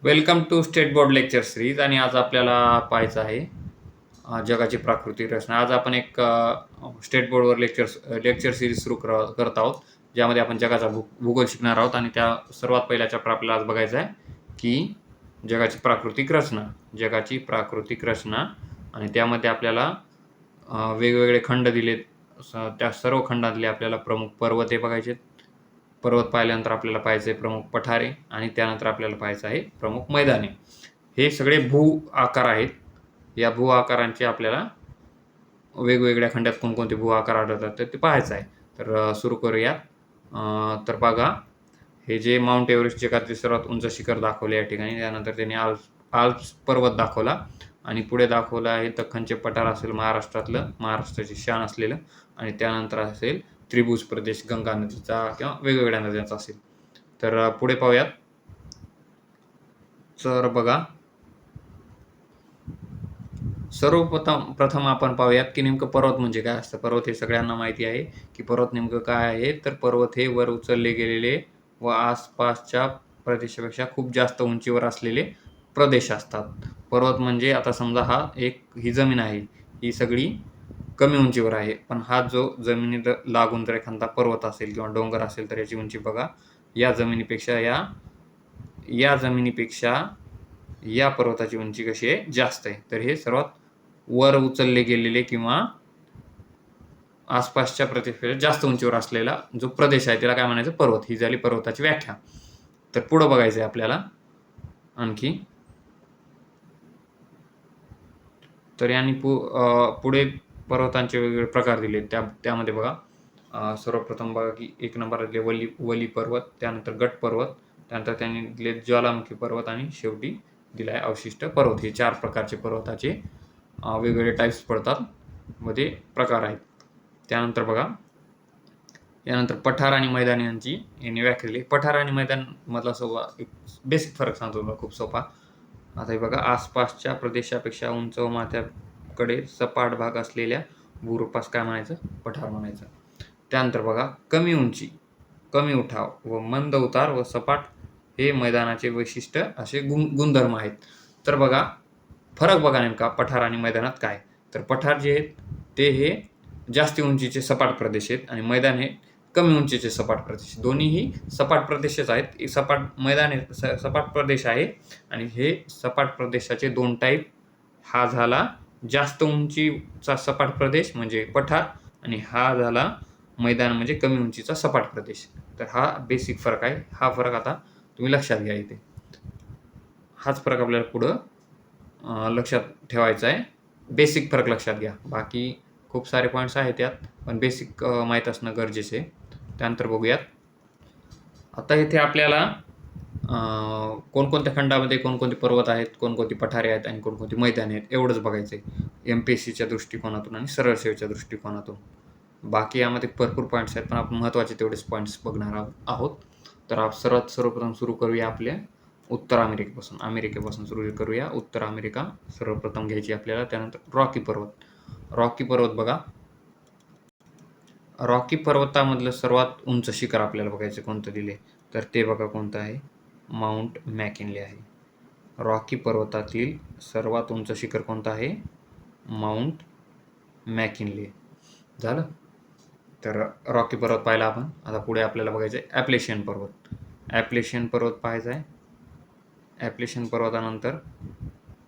Welcome to state board lecture series. आणि आज आपल्याला पाहायचं आहे जगाची प्राकृतिक रचना. आज आपण एक स्टेट बोर्डवर लेक्चर सिरीज सुरू करत आहोत, ज्यामध्ये आपण जगाचा भूगोल शिकणार आहोत. आणि त्या सर्वात पहिला चॅप्टर आपल्याला आज बघायचा आहे की जगाची प्राकृतिक रचना. आणि त्यामध्ये आपल्याला वेगवेगळे खंड दिलेत. त्या सर्व खंडातले आपल्याला प्रमुख पर्वत हे बघायचे. पर्वत पाहिल्यानंतर आपल्याला पाहायचं आहे प्रमुख पठारे, आणि त्यानंतर आपल्याला पाहायचं आहे प्रमुख मैदाने. हे सगळे भू आकार आहेत. या भू आकारांचे आपल्याला वेगवेगळ्या खंडात कोणकोणते भू आकार आढळतात तर ते पाहायचं आहे. तर सुरू करूया. तर बघा, हे जे माउंट एव्हरेस्ट जगातील सर्वात उंच शिखर दाखवले या ठिकाणी. त्यानंतर त्यांनी आल्प्स पर्वत दाखवला, आणि पुढे दाखवलं आहे दख्खनचे पठार असेल महाराष्ट्राची शान असलेलं. आणि त्यानंतर असेल त्रिभुज प्रदेश गंगा नदीचा किंवा वेगवेगळ्या नद्यांचा असेल. तर पुढे पाहूयात. तर बघा, सर्वप्रथम आपण पाहूयात की नेमकं पर्वत म्हणजे काय असतं. पर्वत हे सगळ्यांना माहिती आहे की पर्वत नेमकं काय आहे. तर पर्वत हे वर उचलले गेलेले व आसपासच्या प्रदेशापेक्षा खूप जास्त उंचीवर असलेले प्रदेश असतात. पर्वत म्हणजे आता समजा ही जमीन आहे, ही सगळी कमी उंचीवर आहे. पण हा जो जमिनीला लागून जर एखादा पर्वत असेल किंवा डोंगर असेल तर याची उंची बघा, या जमिनीपेक्षा या पर्वताची उंची कशी आहे, जास्त आहे. तर हे सर्वात वर उचलले गेलेले किंवा आसपासच्या प्रदेशापेक्षा जास्त उंचीवर असलेला जो प्रदेश आहे त्याला काय म्हणायचं, पर्वत. ही झाली पर्वताची व्याख्या. तर पुढं बघायचं आहे आपल्याला आणखी. तर यांनी पुढे पर्वतांचे वेगवेगळे प्रकार दिले. त्यामध्ये बघा, सर्वप्रथम बघा की एक नंबरले वली पर्वत, त्यानंतर गट पर्वत, त्यानंतर त्यांनी दिले ज्वालामुखी पर्वत, आणि शेवटी दिला आहे अवशिष्ट पर्वत. हे 4 प्रकारचे पर्वताचे वेगवेगळे टाईप्स पडतात, मध्ये प्रकार आहेत. त्यानंतर बघा, यानंतर पठार आणि मैदान यांची यांनी व्याख्या दिली. पठार आणि मैदान मधला एक बेसिक फरक सांगतो बघा, खूप सोपा. आता हे बघा, आसपासच्या प्रदेशापेक्षा उंच व माथ्याकडे सपाट भाग असलेल्या भूरूपास काय म्हणायचं, पठार म्हणायचं. त्यानंतर बघा, कमी उंची, कमी उठाव व मंद उतार व सपाट हे मैदानाचे वैशिष्ट्य असे गुणधर्म आहेत. तर बघा, फरक बघा नेमका पठार आणि मैदानात काय. तर पठार जे आहेत ते हे जास्ती उंचीचे सपाट प्रदेश आहेत, आणि मैदान हे कमी उंचीचे सपाट प्रदेश. दोन्हीही सपाट प्रदेशच आहेत. मैदान हे सपाट प्रदेश आहे, आणि हे सपाट प्रदेशाचे 2 टाईप. हा झाला जास्त उंचीचा सपाट प्रदेश म्हणजे पठार, आणि हा झाला मैदान म्हणजे कमी उंचीचा सपाट प्रदेश. तर हा बेसिक फरक आहे. हा फरक आता तुम्ही लक्षात घ्या. इथे हाच फरक आपल्याला पुढं लक्षात ठेवायचा आहे. बेसिक फरक लक्षात घ्या. बाकी खूप सारे पॉईंट्स आहेत त्यात, पण बेसिक माहीत असणं गरजेचं आहे. त्यानंतर बघूयात. आता इथे आपल्याला कोणकोणत्या खंडामध्ये कोणकोणते पर्वत आहेत, कोणकोणती पठारे आहेत, आणि कोणकोणती मैदाने आहेत एवढंच बघायचं आहे MPSCच्या दृष्टिकोनातून आणि सरळ सेवेच्या दृष्टिकोनातून. बाकी यामध्ये भरपूर पॉईंट्स आहेत, पण आपण महत्त्वाचे तेवढेच पॉईंट्स बघणार आहोत. तर सर्वप्रथम सुरू करूया आपल्या उत्तर अमेरिकेपासून सुरू करूया. उत्तर अमेरिका सर्वप्रथम घ्यायची आपल्याला. त्यानंतर रॉकी पर्वत बघा. रॉकी पर्वतामधलं सर्वात उंच शिखर आपल्याला बघायचं कोणतं दिले, तर ते बघा कोणतं आहे, माउंट मॅकिनले आहे. रॉकी पर्वतातील सर्वात उंच शिखर कोणतं आहे, माउंट मॅकिनले. झालं. तर रॉकी पर्वत पाहिला आपण. आता पुढे आपल्याला बघायचं आहे ॲपलेशियन पर्वत पाहायचा आहे. ॲपलेशियन पर्वतानंतर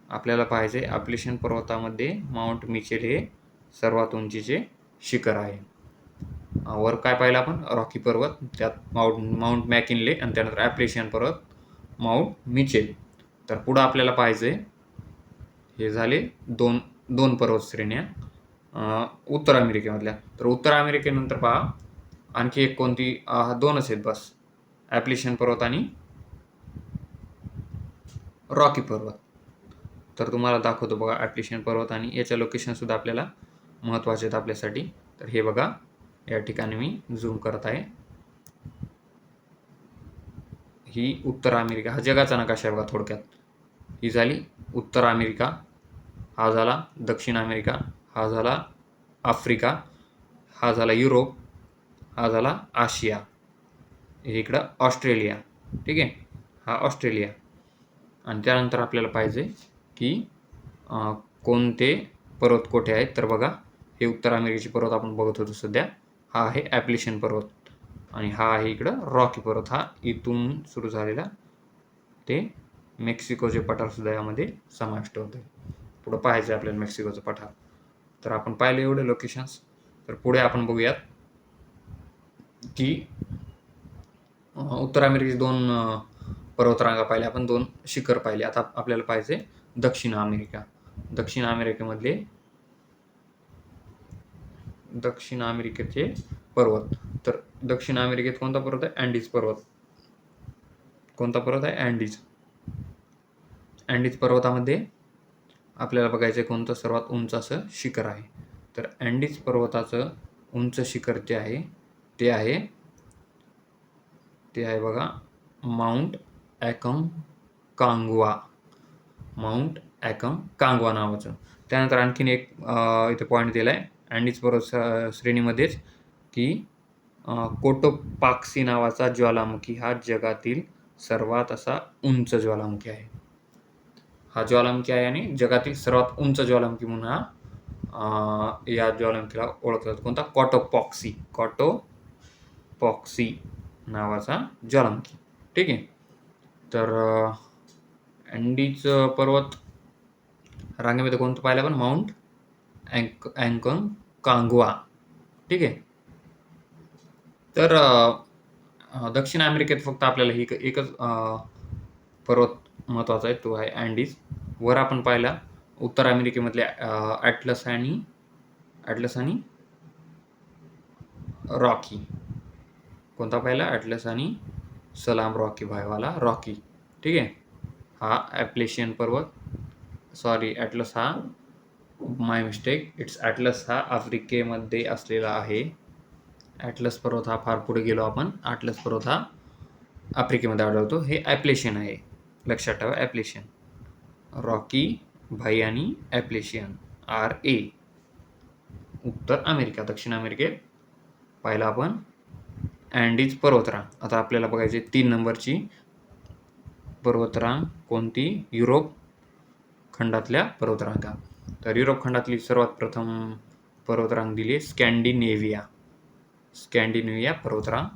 आपल्याला पाहायचं आहे ॲपलेशियन पर्वतामध्ये माउंट मिचेल हे सर्वात उंचीचे शिखर आहे. वर काय पाहिलं आपण, रॉकी पर्वत, त्यात माउंट मॅकिनले, आणि त्यानंतर ॲपलेशियन पर्वत, माउंट मिचेल. तर पुढं आपल्याला पाहायचं आहे, हे झाले दोन पर्वत श्रेण्या उत्तर अमेरिकेमधल्या. तर उत्तर अमेरिकेनंतर पहा आणखी एक कोणती, 2च आहेत बस, ॲपलेशियन पर्वत आणि रॉकी पर्वत. तर तुम्हाला दाखवतो बघा ॲपलेशियन पर्वत, आणि याच्या लोकेशनसुद्धा आपल्याला महत्त्वाचे आहेत आपल्यासाठी. तर हे बघा, या ठिकाणी मी झूम करत आहे. ही उत्तर अमेरिका, हा जगाचा नकाशा आहे बघा थोडक्यात. ही झाली उत्तर अमेरिका, हा झाला दक्षिण अमेरिका, हा झाला आफ्रिका, हा झाला युरोप, हा झाला आशिया, इकडं ऑस्ट्रेलिया. ठीक आहे, हा ऑस्ट्रेलिया. आणि त्यानंतर आपल्याला पाहिजे की कोणते पर्वत कुठे आहेत. तर बघा, हे उत्तर अमेरिकेचे पर्वत आपण बघत होतो सध्या. हा आहे ॲप्लिशियन पर्वत आणि हा आहे इकडं रॉकी पर्वत. हा इथून सुरू झालेला ते मेक्सिकोचे पठारसुद्धा यामध्ये समाविष्ट होते. पुढं पाहायचं आहे आपल्याला मेक्सिकोचं पठार. तर आपण पाहिले एवढे लोकेशन्स. तर पुढे आपण बघूयात की उत्तर अमेरिकेचे 2 पर्वतरांगा पाहिल्या आपण, 2 शिखर पाहिले. आता आपल्याला पाहिजे दक्षिण अमेरिका. दक्षिण अमेरिकेचे पर्वत. तर दक्षिण अमेरिकेत कोणता पर्वत आहे? अँडीज पर्वत. कोणता पर्वत आहे? अँडीज. अँडीज पर्वतामध्ये आपल्याला बघायचं आहे कोणतं सर्वात उंच असं शिखर आहे. तर अँडीज पर्वताचं उंच शिखर जे आहे ते आहे बघा माउंट ॲकॉन्काग्वा. माउंट ॲकॉन्काग्वा नावाचं. त्यानंतर आणखीन एक इथे पॉईंट दिला आहे अँडीज पर्वत श्रेणीमध्येच की कोटोपाक्सी नावाचा ज्वालामुखी हा जगातील सर्वात असा उंच ज्वालामुखी आहे. हा ज्वालामुखी आहे आणि जगातील सर्वात उंच ज्वालामुखी म्हणून या ज्वालामुखीला ओळखला जातो. कोणता? कोटोपॉक्सी नावाचा ज्वालामुखी. ठीक आहे. तर अँडीज पर्वत रांगेमध्ये कोणतं पाहिलं आपण? माउंट ॲकॉन्काग्वा. ठीक आहे. तर दक्षिण अमेरिकेत फक्त आपल्याला एकच पर्वत महत्त्वाचा आहे, तो आहे अँडीज. वर आपण पाहिला उत्तर अमेरिकेमधले ॲटलस आणि रॉकी. कोणता पाहिला? ॲटलस आणि सलाम रॉकी भाईवाला रॉकी. ठीक आहे. हा ॲप्लेशियन पर्वत. सॉरी, ॲटलस हा माय मिस्टेक. ॲटलस हा आफ्रिकेमध्ये असलेला आहे. ॲटलस पर्वत हा फार पुढे गेलो आपण. ॲटलस पर्वत हा आफ्रिकेमध्ये आढळतो. हे ॲप्लेशियन आहे. लक्षात ठेवा, ॲप्लेशियन. रॉकी भाई आणि ॲप्लेशियन RA. उत्तर अमेरिका. दक्षिण अमेरिकेत पाहिला आपण अँडीज पर्वतरांग. आता आपल्याला बघायचे 3 नंबरची पर्वतरांग कोणती? युरोप खंडातल्या पर्वतरांगा. तर युरोप खंडातली सर्वात प्रथम पर्वतरांग दिली स्कॅन्डिनेव्हिया पर्वतरांग.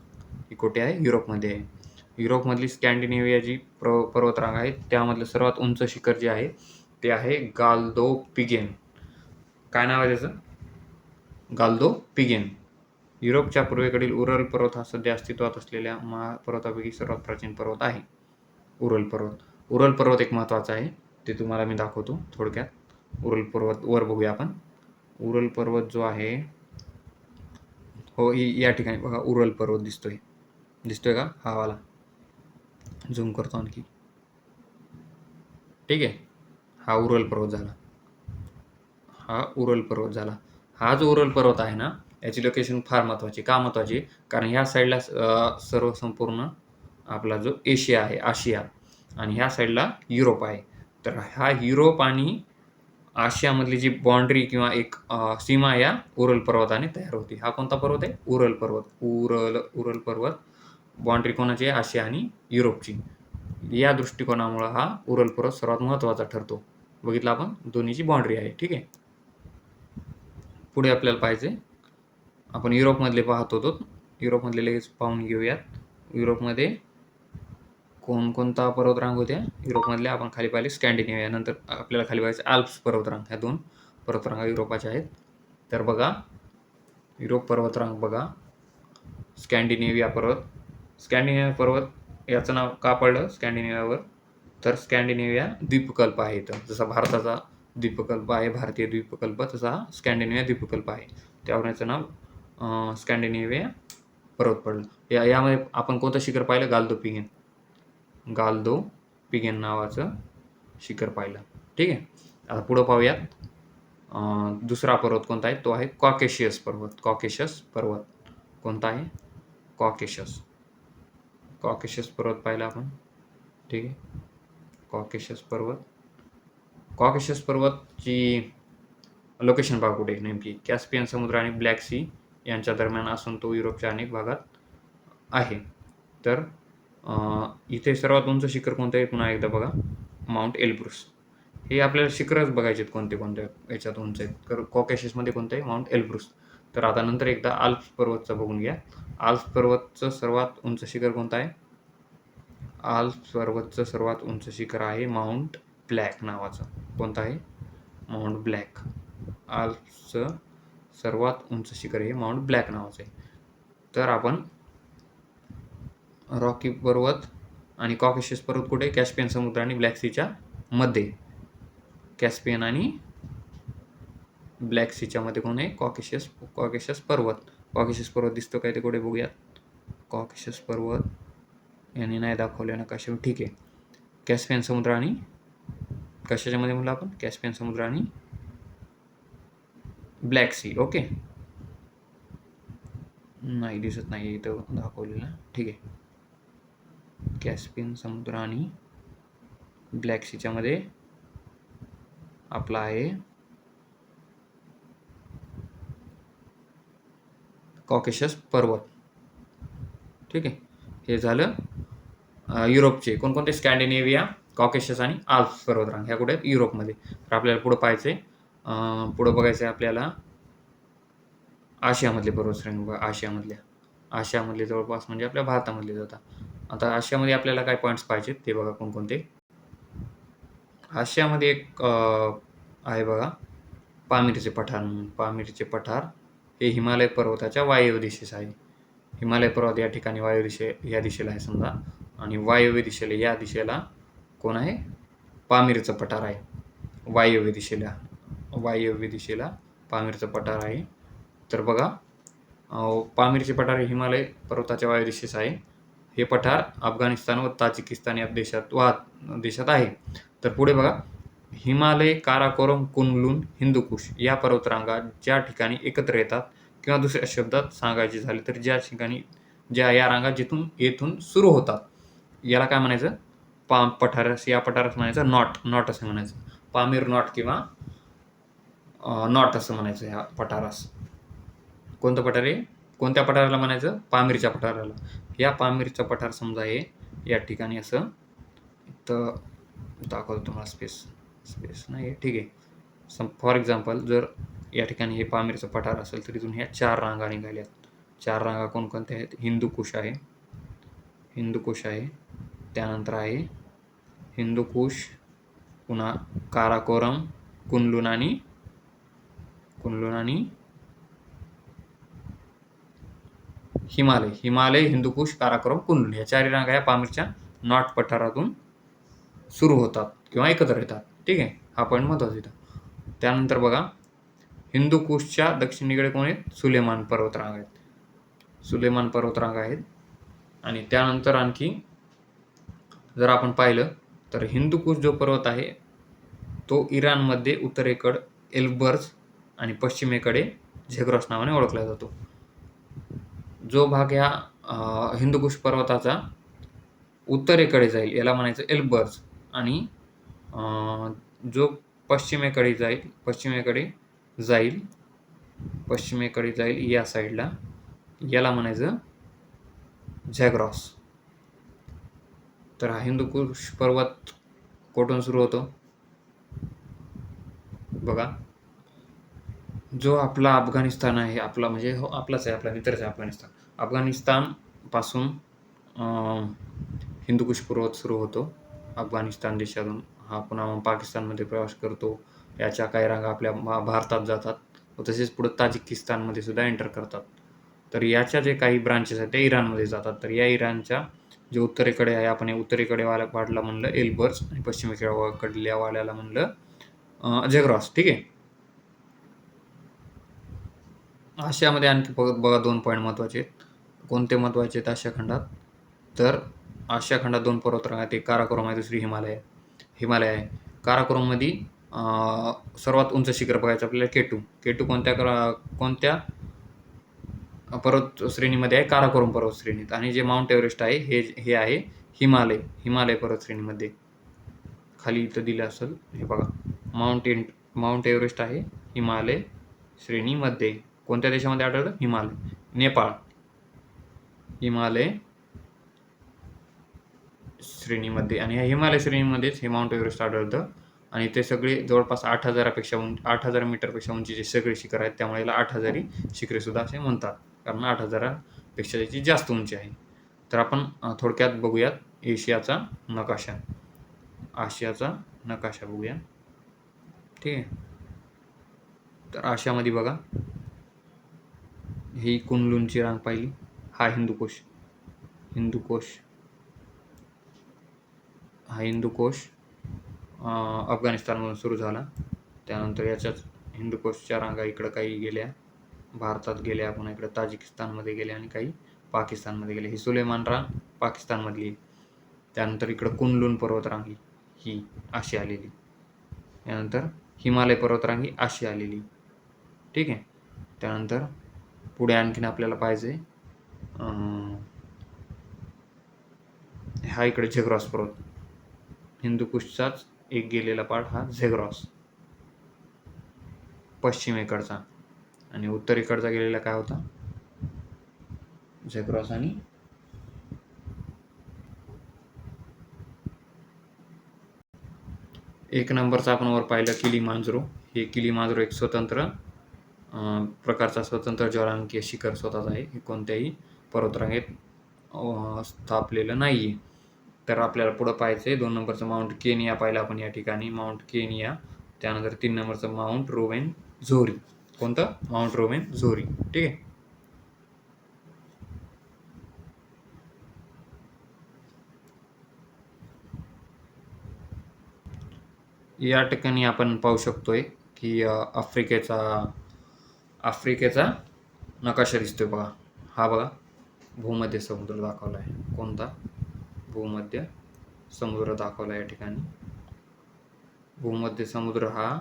ही कुठे आहे? युरोपमध्ये आहे. युरोपमधली स्कॅन्डिनेव्हिया जी पर्वतरांग आहे त्यामधलं सर्वात उंच शिखर जे आहे ते आहे गाल्दोपिगेन. काय नाव आहे त्याचं? गाल्दोपिगेन. युरोपच्या पूर्वेकडील उरल पर्वत हा सध्या अस्तित्वात असलेल्या महापर्वतापैकी सर्वात प्राचीन पर्वत आहे. उरल पर्वत एक महत्त्वाचा आहे, ते तुम्हाला मी दाखवतो थोडक्यात. उरल पर्वत वर बघूया आपण. उरल पर्वत जो आहे, हो, या ठिकाणी बघा उरल पर्वत दिसतोय का? हा वाला झूम करतो आणखी. ठीक आहे. हा उरल पर्वत झाला. हा जो उरल पर्वत आहे ना, याची लोकेशन फार महत्त्वाची. का महत्त्वाची? कारण ह्या साईडला सर्व संपूर्ण आपला जो एशिया आहे, आशिया, आणि ह्या साईडला युरोप आहे. तर हा युरोप आणि आशियामधली जी बाँड्री किंवा एक सीमा या उरल पर्वताने तयार होते. हा कोणता पर्वत आहे? उरल पर्वत. बाँड्री कोणाची आहे? आशिया आणि युरोपची. या दृष्टिकोनामुळं हा उरल पर्वत सर्वात महत्त्वाचा ठरतो. बघितलं आपण, दोन्हीची बाँड्री आहे. ठीक आहे. पुढे आपल्याला पाहिजे, आपण युरोपमधले पाहत होतो. युरोपमधले लगेच पाहून घेऊयात. युरोपमध्ये कोणकोणता पर्वतरांग होत्या युरोपमधल्या? आपण खाली पाहिले स्कॅन्डिनेव्हिया. नंतर आपल्याला खाली पाहायचं आल्प्स पर्वतरांग. ह्या 2 पर्वतरांगा युरोपाच्या आहेत. तर बघा, युरोप पर्वतरांग बघा. स्कॅन्डिनेव्हिया पर्वत याचं नाव का पडलं स्कॅन्डिनेव्हियावर? तर स्कॅन्डिनेव्हिया द्वीपकल्प आहे. तर जसा भारताचा द्वीपकल्प आहे, भारतीय द्वीपकल्प, तसा हा स्कॅन्डिनेव्हिया द्वीपकल्प आहे. त्यावर याचं नाव स्कॅन्डिनेव्हिया पर्वत पडलं. यामध्ये आपण कोणतं शिखर पाहिलं? गाल्दोपिगेन नावाचं शिखर पाहिलं. ठीक आहे. आता पुढं पाहूयात. दुसरा पर्वत कोणता आहे? तो आहे कॉकेशियस पर्वत. कोणता आहे? कॉकेशस पर्वत पाहिला आपण. ठीक आहे. कॉकेशस पर्वतची लोकेशन पहा कुठे नेमकी. कॅस्पियन समुद्र आणि ब्लॅक सी यांच्या दरम्यान असून तो युरोपच्या अनेक भागात आहे. तर इथे सर्वात उंच शिखर कोणतं आहे? पुन्हा एकदा बघा. Mount Elbrus. हे आपल्याला शिखरच बघायचे आहेत कोणते कोणत्या याच्यात उंच आहेत. तर कॉकेशसमध्ये कोणतं आहे? Mount Elbrus. तर आता नंतर एकदा आल्प्स पर्वतचं बघून घ्या. आल्प्स पर्वतचं सर्वात उंच शिखर कोणतं आहे? आल्प्स पर्वतचं सर्वात उंच शिखर आहे माउंट ब्लॅक नावाचं. कोणतं आहे? Mount black. आल्प्सचं सर्वात उंच शिखर हे माउंट ब्लॅक नावाचं आहे. तर आपण रॉकी पर्वत आणि कॉकेशस पर्वत कुठे? कॅस्पियन समुद्र आणि ब्लॅक सीच्या मध्ये. कॅस्पियन आणि ब्लॅक सीच्या मध्ये कोण आहे? कॉकेशस पर्वत. कॉकेशस पर्वत दिसतो काय ते कुठे बघूयात? कॉकेशस पर्वत यांनी नाही दाखवले नकाशावर. ठीक आहे. कॅस्पियन समुद्र आणि कशाच्या मध्ये म्हणलं आपण? कॅस्पियन समुद्र आणि ब्लॅक सी. ओके. नाही दिसत नाही इथं दाखवलेलं. ठीक आहे. कॅस्पियन समुद्र आणि ब्लॅक सीच्या मध्ये आपला आहे कॉकेशस पर्वत. ठीक आहे. हे झालं युरोपचे. कोणकोणते? स्कॅन्डिनेव्हिया, कॉकेशस आणि आल्प्स पर्वतरांग ह्या कुठे आहेत? युरोपमध्ये. तर आपल्याला पुढं पाहायचं आहे, पुढं बघायचं आहे आपल्याला आशियामधले पर्वतश्रेणी. आशियामधले जवळपास म्हणजे आपल्या भारतामधले जातात. आता आशियामध्ये आपल्याला काय पॉईंट्स पाहिजेत ते बघा कोणकोणते. आशियामध्ये एक आहे बघा पामीरचे पठार म्हणून. पामीरचे पठार हे हिमालय पर्वताच्या वायव्य दिशेस आहे. हिमालय पर्वत या ठिकाणी या दिशेला आहे समजा, आणि वायव्य दिशेला या दिशेला कोण आहे? पामीरचं पठार आहे. वायव्य दिशेला पामीरचं पठार आहे. तर बघा पामीरचे पठार हे हिमालय पर्वताच्या वायव्य दिशेस आहे. हे पठार अफगाणिस्तान व ताजिकिस्तान या देशात आहे. तर पुढे बघा हिमालय, काराकोरम, कुनलुन, हिंदुकुश या पर्वतरांगा ज्या ठिकाणी एकत्र येतात, किंवा दुसऱ्या शब्दात सांगायचे झाले तर या रांगा येथून सुरू होतात, याला काय म्हणायचं? या पठारास म्हणायचं नॉट असं म्हणायचं. पामीर नॉट किंवा नॉट असं म्हणायचं ह्या पठारास. कोणतं पठार आहे? कोणत्या पठाराला म्हणायचं? पामीरच्या पठाराला. या पामीरचा पठार समजा हे या ठिकाणी असं तर दाखवतो तुम्हाला. स्पेस नाही. ठीक आहे. फॉर एक्झाम्पल जर या ठिकाणी हे पामीरचं पठार असेल तर इथून ह्या 4 रांगा निघाल्यात. 4 रांगा कोणकोणत्या आहेत? हिंदुकुश आहे, त्यानंतर आहे हिंदुकुश, पुन्हा काराकोरम, कुनलुन आणि हिमालय, हिंदुकुश, काराकोरम, कुनलुन या 4 रांगा या पामीरच्या नॉट पठारातून सुरू होतात किंवा एकत्र येतात. ठीक आहे. हा पॉईंट महत्त्वाचा येतो. त्यानंतर बघा हिंदुकुशच्या दक्षिणेकडे कोण आहेत? सुलेमान पर्वतरांगा आहेत. आणि त्यानंतर आणखी जर आपण पाहिलं तर हिंदुकुश जो पर्वत आहे तो इराणमध्ये उत्तरेकडे एल्बर्स आणि पश्चिमेकडे झेग्रॉस नावाने ओळखला जातो. जो भाग ह्या हिंदुकुश पर्वताचा उत्तरेकडे जाईल याला म्हणायचं एल्बर्स, आणि जो पश्चिमेकडे जाईल या साईडला याला म्हणायचं झॅग्रॉस. तर हा हिंदुकुश पर्वत कुठून सुरू होतो? बघा जो आपला अफगाणिस्तान आहे, आपला म्हणजे आपलाच आहे, आपला मित्रच आहे अफगाणिस्तान. अफगाणिस्तान पासून हिंदुकुश पर्वत सुरू होतो. अफगाणिस्तान देशातून हा पुन्हा पाकिस्तानमध्ये प्रवास करतो. याच्या काही रांगा आपल्या भारतात जातात व तसेच पुढे ताजिकिस्तानमध्ये सुद्धा एंटर करतात. तर याच्या जे काही ब्रांचेस आहेत ते इराणमध्ये जातात. तर या इराणच्या जे उत्तरेकडे आहे, आपण उत्तरेकडे वाढला म्हणलं एल्बर्स, आणि पश्चिमेकडल्या वाल्याला म्हणलं झेग्रॉस. ठीक आहे. आशियामध्ये आणखी बघा 2 पॉईंट महत्त्वाचे आहेत. कोणते महत्त्वाचे आहेत आशिया खंडात? तर आशिया खंडात 2 पर्वतरांगा आहेत. एक काराकोरम आहे, दुसरी हिमालय आहे. काराकोरममध्ये सर्वात उंच शिखर बघायचं आपल्याला केटू कोणत्या पर्वत श्रेणीमध्ये आहे? काराकोरम पर्वत श्रेणीत. आणि जे माउंट एव्हरेस्ट आहे हे आहे हिमालय पर्वत श्रेणीमध्ये. खाली इथं दिलं असेल हे बघा, माउंट एव्हरेस्ट आहे हिमालय श्रेणीमध्ये. कोणत्या देशामध्ये आढळतं? नेपाळ. हिमालय श्रेणीमध्ये आणि ह्या हिमालय श्रेणीमध्येच हे माउंट एव्हरेस्ट आढळतं आणि ते सगळे जवळपास 8,000 मीटरपेक्षा उंचीचे सगळे शिखर आहेत. त्यामुळे याला 8,000 शिखरेसुद्धा असे म्हणतात. कारण 8,000पेक्षा त्याची जास्त उंची आहे. तर आपण थोडक्यात बघूयात एशियाचा नकाशा. आशियाचा नकाशा बघूया. ठीक आहे. तर आशियामध्ये बघा, ही कुनलूनची रांग पाहिली. हा हिंदुकोश. हा हिंदुकोश अफगाणिस्तानमधून सुरू झाला. त्यानंतर याच्याच हिंदुकोशच्या रांगा इकडं काही गेल्या, भारतात गेल्या, पुन्हा इकडं ताजिकिस्तानमध्ये गेल्या आणि काही पाकिस्तानमध्ये गेल्या. ही सुलेमान रांग पाकिस्तानमधली. त्यानंतर इकडं कुनलून पर्वतरांग ही अशी आलेली. त्यानंतर हिमालय पर्वतरांग ही अशी आलेली. ठीक आहे. त्यानंतर पुढे आणखीन आपल्याला पाहिजे हा इकडे झेग्रॉस पर्वत. हिंदुकुशचाच एक गेलेला पार्ट हा झेग्रॉस पश्चिमेकडचा आणि उत्तरेकडचा गेलेला काय होता झेग्रॉस. आणि एक नंबरचा आपण वर पाहिलं किलीमांजरो. हे किलीमांजरो एक स्वतंत्र प्रकारचा स्वतंत्र ज्वालामुखी शिखर स्वतःच आहे. हे कोणत्याही पर्वतरांगेत स्थापलेलं नाही. तर आपल्याला पुढं पाहायचं आहे 2 नंबरचं माउंट केनिया पाहिलं आपण या ठिकाणी, माउंट केनिया. त्यानंतर 3 नंबरचं माउंट रोवेनझोरी. कोणतं? माउंट रोवेनझोरी. ठीक आहे. या ठिकाणी आपण पाहू शकतोय की आफ्रिकेचा नकाशा दिसतोय बघा. हा बघा भूमध्य समुद्र दाखवला आहे. कोणता? भूमध्य समुद्र दाखवला या ठिकाणी. भूमध्य समुद्र हा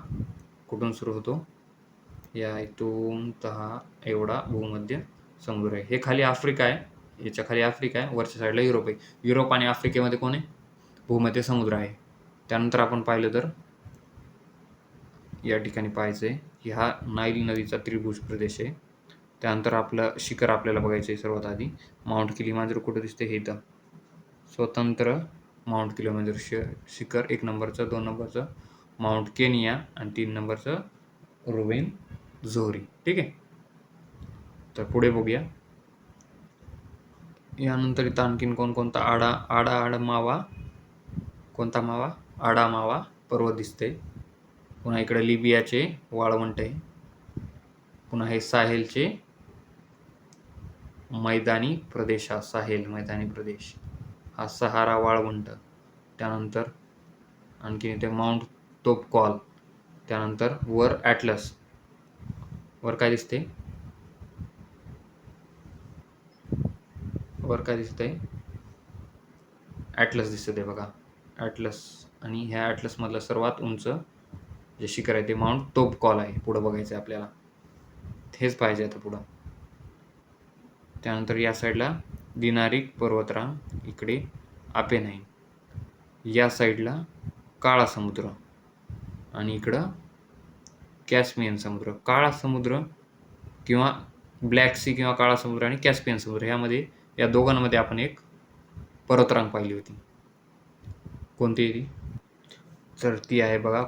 कुठून सुरू होतो? या इथून हा एवढा भूमध्य समुद्र आहे. हे खाली आफ्रिका आहे, याच्या खाली आफ्रिका आहे, वरच्या साईडला युरोप आहे. युरोप आणि आफ्रिकेमध्ये कोण आहे? भूमध्य समुद्र आहे. त्यानंतर आपण पाहिलं तर या ठिकाणी पाहायचं आहे की हा नाईल नदीचा त्रिभुज प्रदेश आहे. त्यानंतर आपलं शिखर आपल्याला बघायचं आहे सर्वात आधी. माउंट किलीमांजरो कुठं दिसते? हे इथं स्वतंत्र माउंट किलीमांजरो शिखर 1 नंबरचं, 2 नंबरचं माउंट केनिया आणि 3 नंबरचं रोवेनझोरी. ठीक आहे. तर पुढे बघूया. यानंतर इथं आणखीन कोणता आडामावा. कोणता मावा? आडामावा पर्वत दिसते. पुन्हा इकडे लिबियाचे वाळवंट आहे. पुन्हा हे साहेलचे मैदानी प्रदेश. हा साहेल मैदानी प्रदेश, हा सहारा वाळवंट. त्यानंतर आणखीन इथे माउंट तोपकॉल. त्यानंतर वर ॲटलस. वर काय दिसते? वर काय दिसतंय? ॲटलस दिसत आहे बघा, ॲटलस. आणि ह्या ॲटलसमधलं सर्वात उंच जे शिखर आहे ते माउंट तोपकॉल आहे. पुढं बघायचं आहे आपल्याला, हेच पाहिजे आता पुढं. त्यानंतर या साईडला दिनारिक पर्वतरांग, इकडे आपेनाईन. या साईडला काळा समुद्र आणि इकडं कॅस्पियन समुद्र. काळा समुद्र किंवा ब्लॅक सी किंवा काळा समुद्र आणि कॅस्पियन समुद्र या दोघांमध्ये आपण एक पर्वतरांग पाहिली होती. कोणती ती? तर ती आहे बघा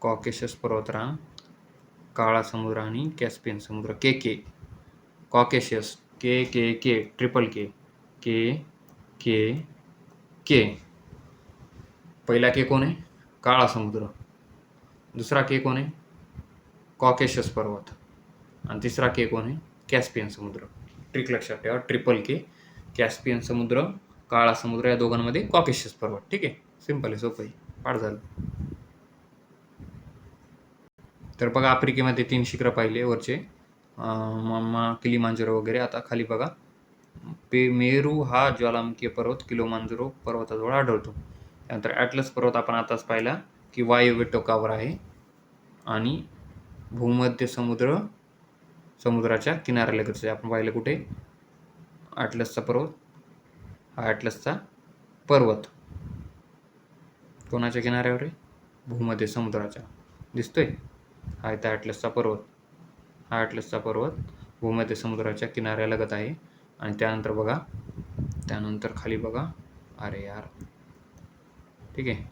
कॉकेशस पर्वतरांग, काळा समुद्र आणि कॅस्पियन समुद्र. कॉकेशस ट्रिपल के. पहिला के कोण आहे? काळा समुद्र. दुसरा के कोण आहे? कॉकेशस पर्वत. आणि तिसरा के कोण आहे? कॅस्पियन समुद्र. ट्रिक लक्षात ठेवा, ट्रिपल के. कॅस्पियन समुद्र, काळा समुद्र, या दोघांमध्ये कॉकेशस पर्वत. ठीक आहे. सिंपल आहे, सोपं आहे, पाठ झालं. तर बघा आफ्रिकेमध्ये 3 शिखरं पाहिले वरचे, किलीमांजरो वगैरे. आता खाली बघा, मेरू हा ज्वालामुखी पर्वत किलीमांजरो पर्वताजवळ आढळतो. त्यानंतर ॲटलस पर्वत आपण आताच पाहिला की वायव्य टोकावर आहे आणि भूमध्य समुद्राच्या किनाऱ्यालगतच आहे. आपण पाहिलं कुठे? ॲटलसचा पर्वत. हा ॲटलसचा पर्वत कोणाच्या किनाऱ्यावर आहे? भूमध्य समुद्राच्या. दिसतोय? हा इथं ॲटलसचा पर्वत. हा ॲटलसचा पर्वत भूमध्य समुद्राच्या किनाऱ्यालगत आहे. आणि त्यानंतर बघा, त्यानंतर खाली बघा, अरे यार, ठीक आहे.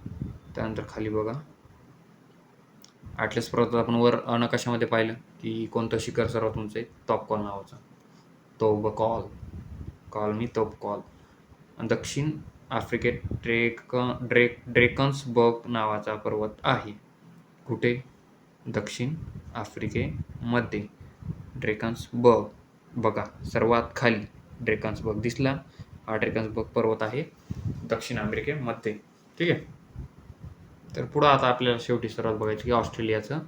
त्यानंतर खाली बघा, ॲटलस पर्वतात आपण वर नकाशामध्ये पाहिलं की कोणतं शिखर सर्वात उंच आहे, तोपकॉल नावाचं. तोबकॉल. दक्षिण आफ्रिकेत ड्रेकन्सबर्ग नावाचा पर्वत आहे. कुठे? दक्षिण आफ्रिकेमध्ये ड्रेकन्सबर्ग. बघा सर्वात खाली ड्रेकन्सबर्ग दिसला. हा ड्रेकन्सबर्ग पर्वत आहे दक्षिण अमेरिकेमध्ये. ठीक आहे. तर पुढं आता आपल्याला शेवटी सर्वात बघायचं की ऑस्ट्रेलियाचं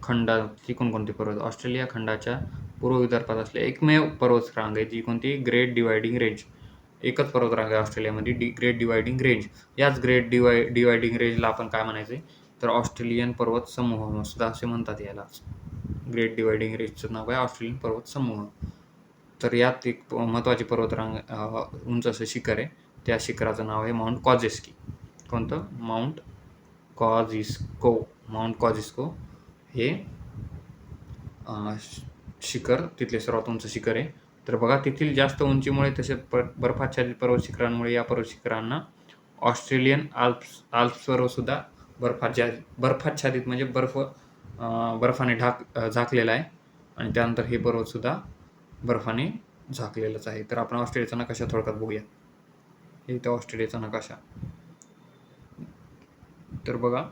खंडाची कोणकोणती पर्वत. ऑस्ट्रेलिया खंडाच्या पूर्व विदर्भात असलेली एकमेव पर्वतरांग आहे जी कोणती? Great dividing range. एकच पर्वतरांग आहे ऑस्ट्रेलियामध्ये, ग्रेट डिवायडिंग रेंज. याच ग्रेट डिवायडिंग रेंजला आपण काय म्हणायचं तर ऑस्ट्रेलियन पर्वत समूह सुद्धा असे म्हणतात यालाच. ग्रेट डिवायडिंग रेंजचं नाव आहे ऑस्ट्रेलियन पर्वत समूह. तर यात एक महत्त्वाची पर्वतरांग उंच असं शिखर आहे. त्या शिखराचं नाव आहे माउंट कॉजेस्की. कोणतं? माउंट कॉजिस्को हे शिखर तिथले सर्वात उंच शिखर आहे. तर बघा तेथील जास्त उंचीमुळे तसेच बर्फाच्छादित पर्वत शिखरांमुळे या पर्वत शिखरांना ऑस्ट्रेलियन आल्प्स पर्वत सुद्धा बर्फाच्छादित म्हणजे बर्फाने झाकलेला आहे आणि त्यानंतर हे पर्वत सुद्धा बर्फाने झाकलेलंच आहे. तर आपण ऑस्ट्रेलियाचा नकाशा थोडक्यात बघूया. हे इथं ऑस्ट्रेलियाचा नकाशा. तर बघा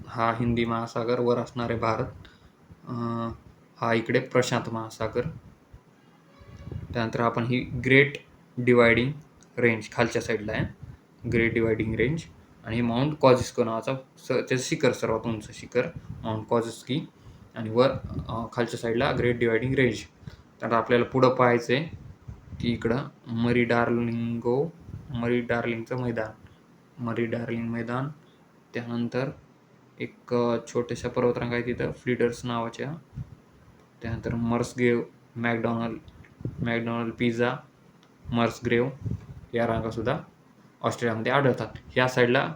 हा हिंदी महासागर, वर असणारे भारत, हा इकडे प्रशांत महासागर. त्यानंतर आपण ही ग्रेट डिवायडिंग रेंज खालच्या साईडला आहे, ग्रेट डिवायडिंग रेंज. आणि हे माउंट कॉजिस्को नावाचा त्याचं शिखर, सर्वात उंच शिखर माउंट कॉजिस्की. आणि वर खालच्या साईडला ग्रेट डिवायडिंग रेंज. तर आपल्याला पुढं पाहायचं आहे की इकडं मरी डार्लिंग मैदान. त्यानंतर एक छोट्याशा पर्वतरांगा आहे तिथं फ्लिडर्स नावाच्या. त्यानंतर मर्सग्रेव, मॅकडॉनल्ड पिझ्झा, मर्सग्रेव या रांगासुद्धा ऑस्ट्रेलियामध्ये आढळतात. ह्या साईडला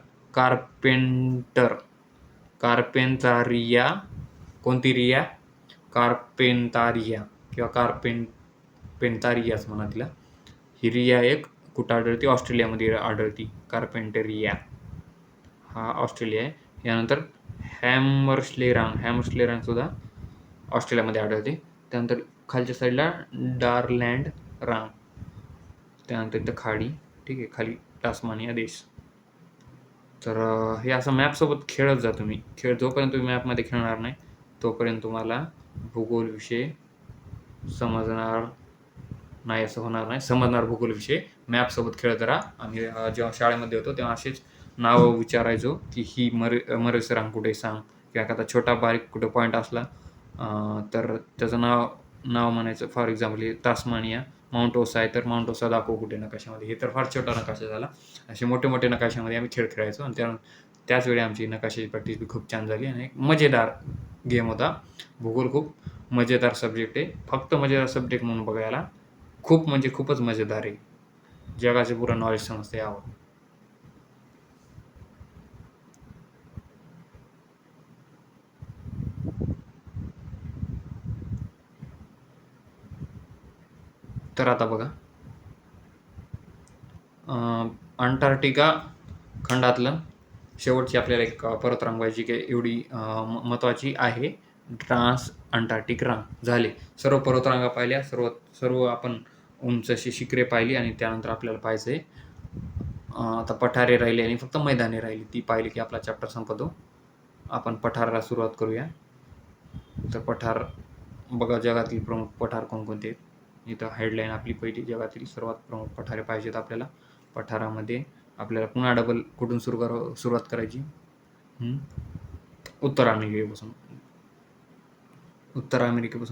कार्पेंटारिया, कोणती रिया? कार्पेंटारिया किंवा कार्पेंटारियाच म्हणा तिला. ही रिया एक कुठं आढळते? ऑस्ट्रेलियामध्ये आढळती. कार्पेंटेरिया हा ऑस्ट्रेलिया आहे. यानंतर हॅमर्स्लेरांग सुद्धा ऑस्ट्रेलियामध्ये आढळते. त्यानंतर खालच्या साईडला डारलँड रांग. त्यानंतर इथं खाडी, ठीक आहे, खाली टास्मानिया देश. तर हे असं मॅपसोबत खेळत जा तुम्ही. जोपर्यंत तुम्ही मॅपमध्ये खेळणार नाही तोपर्यंत तुम्हाला भूगोल विषय समजणार नाही, असं होणार नाही. समजणार भूगोल विषय मॅपसोबत खेळत राहा. आम्ही जेव्हा शाळेमध्ये होतो तेव्हा असेच नावं विचारायचो की ही मरेस रांग कुठे सांग, किंवा एखादा छोटा बारीक कुठे पॉईंट असला तर त्याचं नाव म्हणायचं. फॉर एक्झाम्पल हे टास्मानिया, माउंट ओसा आहे तर माउंट ओसा दाखव कुठे नकाशामध्ये. हे तर फार छोटा नकाशा झाला. असे मोठे नकाशामध्ये आम्ही खेळ खेळायचो आणि त्याच वेळी आमची नकाशाची प्रॅक्टिस बी खूप छान झाली आणि एक मजेदार गेम होता. भूगोल खूप मजेदार सब्जेक्ट आहे. फक्त मजेदार सब्जेक्ट म्हणून बघायला खूप म्हणजे खूपच मजेदार आहे. जगाचे पुरं नॉलेज समजते यावर. तर आता बघा अंटार्क्टिका खंडातलं शेवटची आपल्याला एक पर्वतरांग पाहिजे की एवढी महत्त्वाची आहे, ट्रान्स अंटार्क्टिक रांग. झाले सर्व पर्वतरांगा पाहिल्या, सर्व आपण उंच अशी शिखरे पाहिली. आणि त्यानंतर आपल्याला पाहायचं आहे आता पठारे राहिली आणि फक्त मैदाने राहिली. ती पाहिली की आपला चॅप्टर संपतो. आपण पठाराला सुरुवात करूया. तर पठार बघा, जगातील प्रमुख पठार कोणकोणते आहेत. इथं हेडलाईन आपली पहिली, जगातील सर्वात प्रमुख पठारे पाहिजेत आपल्याला. पठारामध्ये आपल्याला पुन्हा डबल कुठून सुरुवात करायची? उत्तर अमेरिकेपासून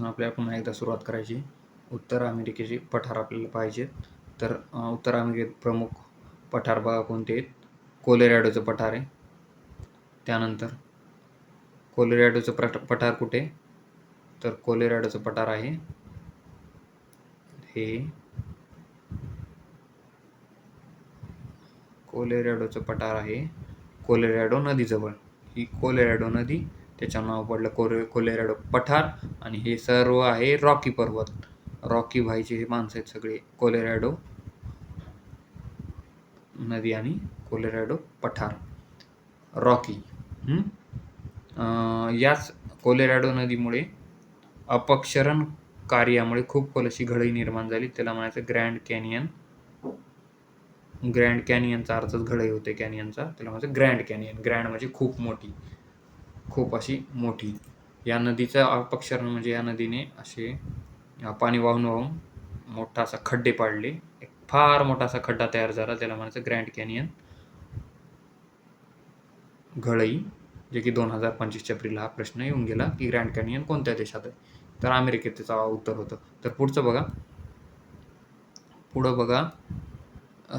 आपल्याला पुन्हा एकदा सुरुवात करायची. उत्तर अमेरिकेचे पठार आपल्याला पाहिजेत. तर उत्तर अमेरिकेत प्रमुख पठार बघा कोणते आहेत. कोलोरॅडोचं पठार आहे. त्यानंतर कोलोरॅडोचं पठार कुठे? तर कोलोरॅडोचं पठार आहे हे कोलोरॅडो नदीजवळ. ही कोलोरॅडो नदी, त्याचं नाव पडलं कोलोरॅडो पठार. आणि हे सर्व आहे रॉकी पर्वत. रॉकी भाईचे हे माणसं आहेत सगळे, कोलोरॅडो नदी आणि कोलोरॅडो पठार. रॉकी याच कोलोरॅडो नदीमुळे अपक्षरण कार्यामुळे खूप खोल अशी घळई निर्माण झाली. त्याला म्हणायचं ग्रँड कॅनियन. ग्रँड कॅनियनचा अर्थच घळई होते कॅनियनचा. त्याला म्हणायचं ग्रँड कॅनियन. ग्रँड म्हणजे खूप मोठी, खूप अशी मोठी. या नदीचं अपक्षरण म्हणजे या नदीने असे पाणी वाहून वाहून मोठा असा खड्डे पाडले. एक फार मोठा असा खड्डा तयार झाला. त्याला म्हणायचं ग्रँड कॅनियन घळई. जे की 2025 एप्रिलला हा प्रश्न येऊन गेला की ग्रँड कॅनियन कोणत्या देशात आहे, तर अमेरिकेत त्याचं उत्तर होतं. तर पुढं बघा,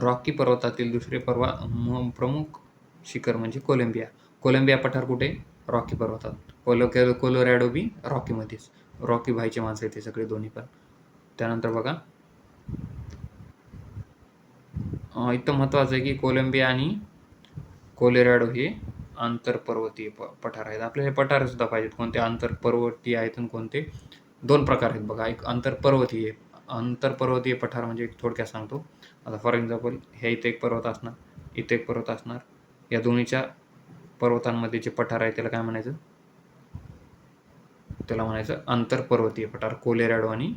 रॉकी पर्वतातील दुसरे प्रमुख शिखर म्हणजे कोलंबिया. कोलंबिया पठार कुठे? रॉकी पर्वतात. कोलोरॅडो बी रॉकीमध्येच. रॉकी भाईचे माणसं आहेत ते सगळे दोन्ही पण. त्यानंतर बघा, इथं महत्त्वाचं आहे की कोलंबिया आणि कोलोरॅडो हे आंतरपर्वतीय पठार आहेत. आपल्याला हे पठार सुद्धा पाहिजेत. कोणते आंतरपर्वतीय आहेत आणि कोणते? 2 प्रकार आहेत बघा. एक आंतरपर्वतीय पठार म्हणजे थोडक्यात सांगतो. आता फॉर एक्झाम्पल इथे एक पर्वत असणार, इथे एक पर्वत असणार. या दोन्हीच्या पर्वतांमध्ये जे पठार आहे त्याला काय म्हणायचं? त्याला म्हणायचं आंतरपर्वतीय पठार. कोलोरॅडो आणि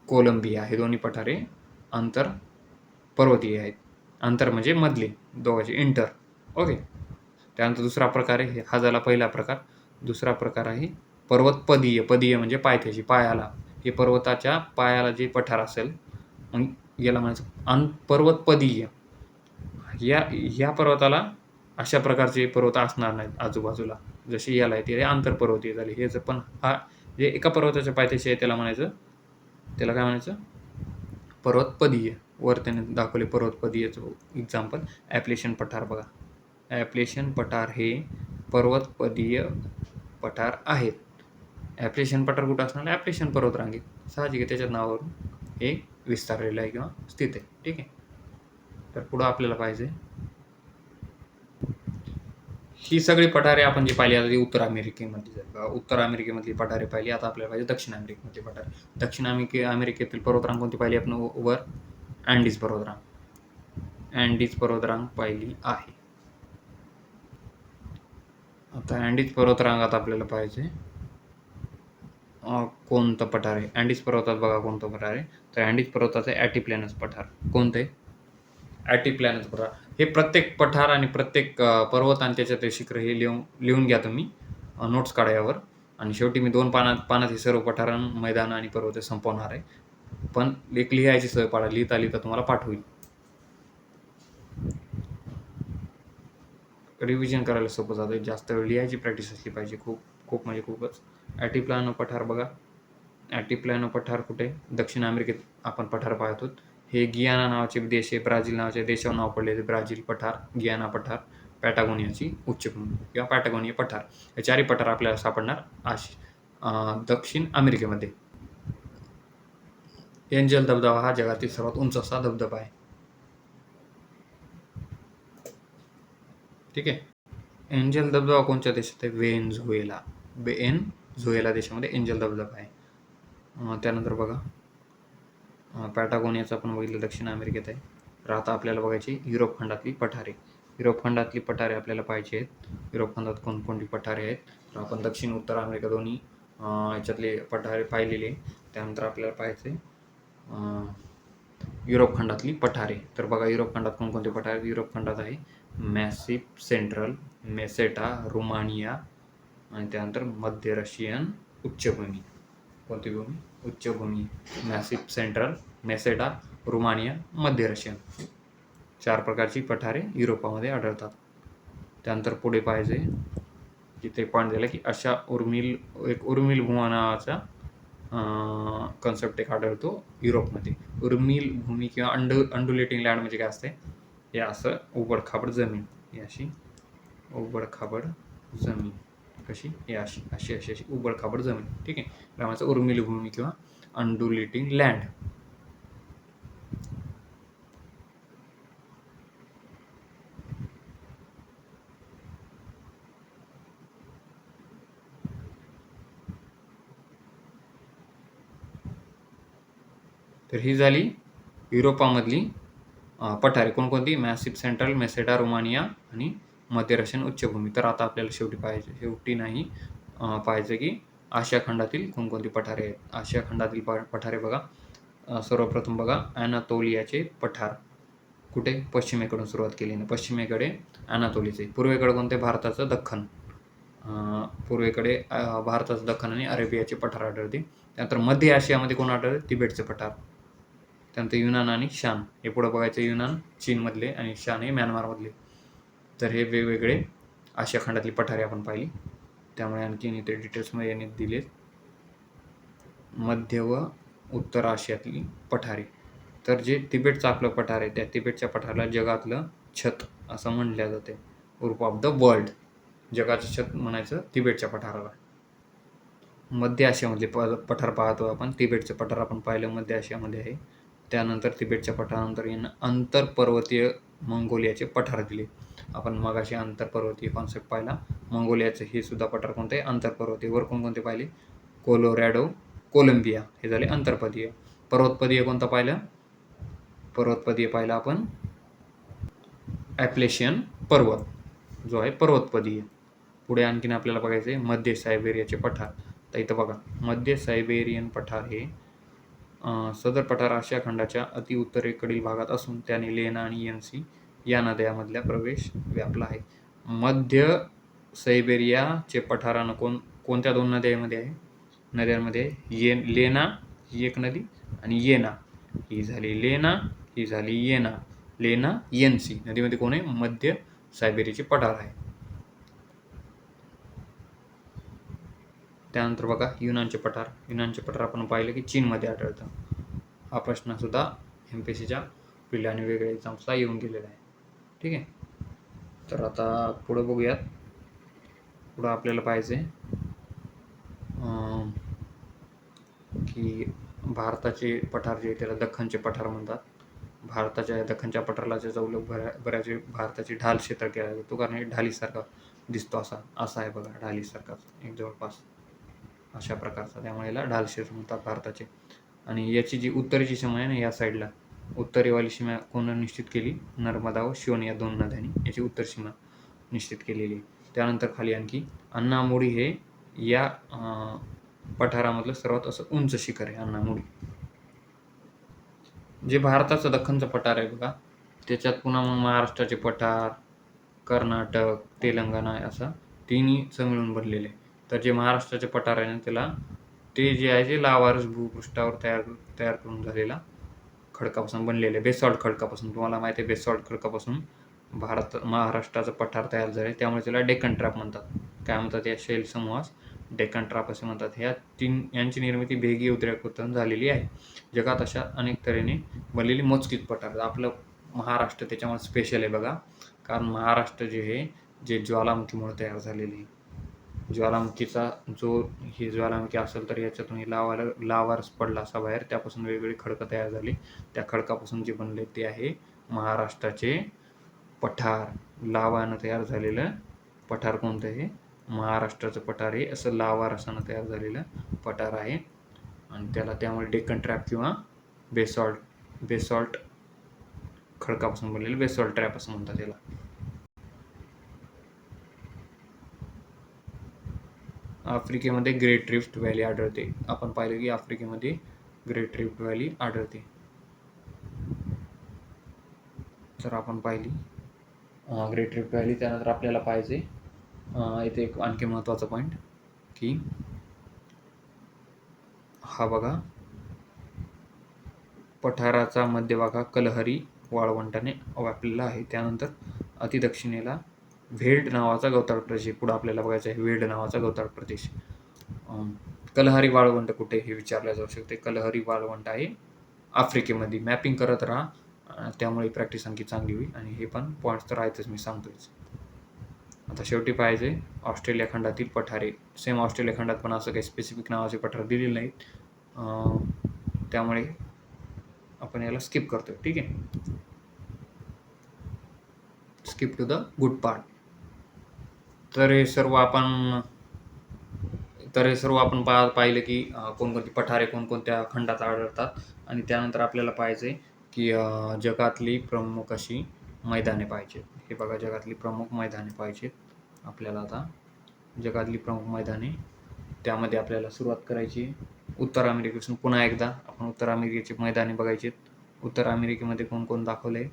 कोलंबिया हे दोन्ही पठारे आंतरपर्वतीय आहेत. आंतर म्हणजे मधले, दोघांचे इंटर. ओके. त्यानंतर दुसरा प्रकार आहे, हा झाला पहिला प्रकार. दुसरा प्रकार आहे पर्वतपदीय. पदीय म्हणजे पायथ्याशी, पायाला. हे पर्वताच्या पायाला जे पठार असेल, मग याला म्हणायचं पर्वतपदीय. ह्या पर्वताला अशा प्रकारचे पर्वत असणार नाहीत आजूबाजूला, जसे याला आहे ते आंतरपर्वतीय झाले. हे जर पण हा जे एका पर्वताच्या पायथ्याशी आहे त्याला काय म्हणायचं? पर्वतपदीय. वर त्याने दाखवले पर्वतपदीयचं एक्झाम्पल. ॲप्लेशन पठार बघा. ॲप्लेशन पठार हे पर्वतपदीय पठार आहेत. ॲप्लेशन पठार कुठं असणार? ॲप्लेशन पर्वतरांगेत. साहजिक आहे, त्याच्याच नावावरून हे विस्तारलेलं आहे किंवा स्थित आहे. ठीक आहे. तर पुढं आपल्याला पाहिजे ही सगळी पठारे आपण जी पाहिली, आता ती उत्तर अमेरिकेमधली पठारे पाहिली. आता आपल्याला पाहिजे दक्षिण अमेरिकेमधली पठारे. दक्षिण अमेरिकेतील पर्वतरांग कोणती पाहिली आपण? वर अँडीज पर्वतरांग पाहिली आहे. आता अँडीज पर्वतरांगात आपल्याला पाहिजे कोणतं पठार आहे? अँडीज पर्वतात बघा कोणतं पठार आहे. तर अँडीज पर्वताचं ॲटिप्लॅनस पठार. कोणतं आहे? ॲटिप्लॅनस पठार. हे प्रत्येक पठार आणि प्रत्येक पर्वत आणि त्याच्यात शिखर हे लिहून घ्या तुम्ही. नोट्स काढा यावर. आणि शेवटी मी 2 पानात हे सर्व पठार, मैदान आणि पर्वत संपवणार आहे. पण एक लिहायची सवय पाडा. लिहिता लिहिता तुम्हाला पाठ होईल. रिव्हिजन करायला सोपं जातं. जास्त वेळ लिहायची प्रॅक्टिस असली पाहिजे. खूप म्हणजे खूपच. ॲटिप्लॅनो पठार बघा. ॲटिप्लॅनो पठार कुठे? दक्षिण अमेरिकेत आपण पठार पाहतो. हे गियाना नावाचे देश आहे. ब्राझील नावाच्या देशावर नाव पडलेले. ब्राझील पठार, गियाना पठार, पॅटागोनियाची उच्चभूमी किंवा पॅटागोनिया पठार. हे 4ही पठार आपल्याला सापडणार दक्षिण अमेरिकेमध्ये. एंजल धबधबा हा जगातील सर्वात उंच असा धबधबा आहे. ठीक आहे. एंजल धबधबा कोणत्या देशात आहे? व्हेनेझुएला देशामध्ये एंजल धबधबा आहे. त्यानंतर बघा, पॅटागोनियाचा आपण बघितलं दक्षिण अमेरिकेत आहे. तर आता आपल्याला बघायची युरोप खंडातली पठारे. युरोप खंडातली पठारे आपल्याला पाहिजे आहेत. युरोप खंडात कोणकोणती पठारे आहेत? तर आपण दक्षिण उत्तर अमेरिका दोन्ही याच्यातले पठारे पाहिलेले. त्यानंतर आपल्याला पाहायचे युरोप खंडातली पठारे. तर बघा युरोप खंडात कोणकोणते पठारे आहेत? युरोप खंडात आहे मॅसिप सेंट्रल, मेसेटा, रुमानिया आणि त्यानंतर मध्य रशियन उच्चभूमी. कोणती भूमी? उच्चभूमी. मॅसिप सेंट्रल, मेसेटा, रुमानिया, मध्य रशियन. 4 प्रकारची पठारे युरोपामध्ये आढळतात. त्यानंतर पुढे पाहिजे तिथे पॉईंट दिला की अशा उर्मिल भूमा नावाचा कन्सेप्ट एक आढळतो युरोपमध्ये. उर्मिल भूमी किंवा अंडुलेटिंग लँड म्हणजे काय असते? हे असं उबडखाबड जमीन. ही अशी उबडखाबड जमीन. कशी? हे अशी उबडखाबड जमीन. ठीक आहे. त्यामुळे उर्मिल भूमी किंवा अंडुलेटिंग लँड. तर ही झाली युरोपामधली पठारे कोणकोणती? मॅसिप सेंट्रल, मेसेडा, रोमानिया आणि मध्य रशियन उच्चभूमी. तर आता आपल्याला शेवटी नाही पाहायचं की आशिया खंडातील कोणकोणती पठारे आहेत. आशिया खंडातील पठारे बघा. सर्वप्रथम बघा अनातोलियाचे पठार. कुठे? पश्चिमेकडून सुरुवात केली ना. पश्चिमेकडे अनातोलीचे. पूर्वेकडे कोणते? भारताचं दख्खन. पूर्वेकडे भारताचं दख्खन आणि अरेबियाचे पठार आढळते. त्यानंतर मध्य आशियामध्ये कोण आढळते? तिबेटचे पठार. त्यानंतर युनान आणि शान. हे पुढं बघायचं. युनान चीनमधले आणि शान हे म्यानमारमधले. तर हे वेगवेगळे आशिया खंडातली पठारे आपण पाहिली. त्यामुळे आणखीन इथे डिटेल्समध्ये यांनी दिलेत. मध्य व उत्तर आशियातली पठारे. तर जे तिबेटचं आपलं पठार आहे त्या तिबेटच्या पठाराला जगातलं छत असं म्हणलं जाते. Group of the world. जगाचं छत म्हणायचं तिबेटच्या पठाराला. मध्य आशियामधले पठार पाहतो आपण. तिबेटचं पठार आपण पाहिलं मध्य आशियामध्ये आहे. त्यानंतर तिबेटच्या पठारानंतर यांना आंतरपर्वतीय मंगोलियाचे पठार दिले. आपण मगाशी आंतरपर्वतीय कॉन्सेप्ट पाहिला. मंगोलियाचे हे सुद्धा पठार कोणते? आंतरपर्वतीय. वर कोणकोणते पाहिले? कोलोरॅडो, कोलंबिया हे झाले आंतरपर्वतीय. पर्वतपदीय कोणता पाहिलं? पर्वतपदीय पाहिला आपण ॲप्लेशियन पर्वत जो आहे पर्वतपदीय. पुढे आणखीन आपल्याला बघायचं आहे मध्य सायबेरियाचे पठार. तर इथं बघा मध्य सायबेरियन पठार हे सदर पठार आशिया खंडाच्या अति उत्तरेकडील भागात असून त्याने लेना आणि येन्सी या नद्यांमधला प्रवेश व्यापला आहे. मध्य सायबेरियाचे पठारानं कोणत्या 2 नद्यांमध्ये आहे? नद्यांमध्ये लेना ही एक नदी आणि येना ही झाली लेना, ही झाली येना. लेना येन्सी नदीमध्ये कोण आहे? मध्य सायबेरियाचे पठार आहे. त्यानंतर बघा युनानचे पठार. युनानचे पठार आपण पाहिलं की चीनमध्ये आढळतं. हा प्रश्न सुद्धा MPSCच्या पहिल्या आणि वेगळ्या एक्झाम्सला येऊन गेलेला आहे. ठीक आहे. तर आता पुढं बघूयात. पुढं आपल्याला पाहिजे की भारताचे पठार जे त्याला दख्खनचे पठार म्हणतात. भारताच्या दख्खनच्या पठाराच्या जवळ बऱ्याच भारताची ढाल क्षेत्र केला जातो कारण हे ढालीसारखा दिसतो असा आहे बघा ढालीसारखा एक जवळपास अशा प्रकारचा. त्यामुळे याला ढाल क्षेत्र म्हणतात भारताचे. आणि याची जी उत्तरेची सीमा आहे ना या साईडला उत्तरेवाली सीमा कोण निश्चित केली? नर्मदा व शिवन या 2 नद्यांनी याची उत्तर सीमा निश्चित केलेली आहे. त्यानंतर खाली आणखी अन्नामुडी हे या पठारामधलं सर्वात असं उंच शिखर आहे अन्नामुडी. जे भारताचं दख्खनचं पठार आहे बघा त्याच्यात पुन्हा मग महाराष्ट्राचे पठार, कर्नाटक, तेलंगणा असं तिन्ही मिळून बनलेले. तर जे महाराष्ट्राचे पठार आहे ना त्याला ते जे आहे ते लावारस भूपृष्ठावर तयार करून झालेला खडकापासून बनलेले बेसॉल्ट खडकापासून. तुम्हाला माहिती आहे बेसॉल्ट खडकापासून महाराष्ट्राचं पठार तयार झाले. त्यामुळे त्याला डेक्कन ट्रॅप म्हणतात. काय म्हणतात या शैल समूहास? डेक्कन ट्रॅप असे म्हणतात. यांची निर्मिती भेगी उद्रेकातून झालेली आहे. जगात अशा अनेक तऱ्हेने बनलेली मोजकीच पठार. आपलं महाराष्ट्र त्याच्यामुळे स्पेशल आहे बघा कारण महाराष्ट्र जे आहे जे ज्वालामुखीमुळे तयार झालेली आहे. ज्वालामुखीचा ही ज्वालामुखी असेल तर याच्यातून लावारस पडला असा बाहेर त्यापासून वेगवेगळी खडकं तयार झाली. त्या खडकापासून जे बनले ते आहे महाराष्ट्राचे पठार. लावानं तयार झालेलं पठार कोणतं आहे? महाराष्ट्राचं पठार आहे. असं लावारसानं तयार झालेलं पठार आहे आणि त्यामुळे डेक्कन ट्रॅप किंवा बेसॉल्ट खडकापासून बनलेलं बेसॉल्ट ट्रॅप असं म्हणतात त्याला. आफ्रिकेमध्ये ग्रेट रिफ्ट व्हॅली आढळते. आपण पाहिलं की आफ्रिकेमध्ये ग्रेट रिफ्ट व्हॅली आढळते. तर आपण पाहिली ग्रेट रिफ्ट व्हॅली. त्यानंतर आपल्याला पाहिजे इथे एक आणखी महत्त्वाचा पॉईंट की हा बघा पठाराचा मध्यभाग हा कलहरी वाळवंटाने व्यापलेला आहे. त्यानंतर अतिदक्षिणेला व्हेल्ड नावाचा गवताळ प्रदेश. पुढे आपल्याला बघायचं आहे व्हेल्ड नावाचा गवताळ प्रदेश. कलहरी वाळवंट कुठे हे विचारले जाऊ शकते. कलहरी वाळवंट आहे आफ्रिकेमध्ये. मॅपिंग करत राहा त्यामुळे प्रॅक्टिस आणखी चांगली होईल आणि हे पण पॉईंट्स तर आहेतच मी सांगतोच. आता शेवटी पाहिजे ऑस्ट्रेलिया खंडातील पठारे. सेम ऑस्ट्रेलिया खंडात पण असं काही स्पेसिफिक नावाचे पठार दिलेले नाहीत त्यामुळे आपण याला स्किप करतोय. ठीक आहे. Skip to the good part. तर हे सर्व आपण तर हे सर्व आपण पाहिलं की कोणकोणती पठारे कोणकोणत्या खंडात आढळतात आणि त्यानंतर आपल्याला पाहायचं आहे की जगातली प्रमुख अशी मैदाने पाहिजेत. हे बघा जगातली प्रमुख मैदाने पाहिजेत आपल्याला आता. जगातली प्रमुख मैदाने त्यामध्ये आपल्याला सुरुवात करायची उत्तर अमेरिकेपासून. पुन्हा एकदा आपण उत्तर अमेरिकेची मैदाने बघायची. उत्तर अमेरिकेमध्ये कोण दाखवलं आहे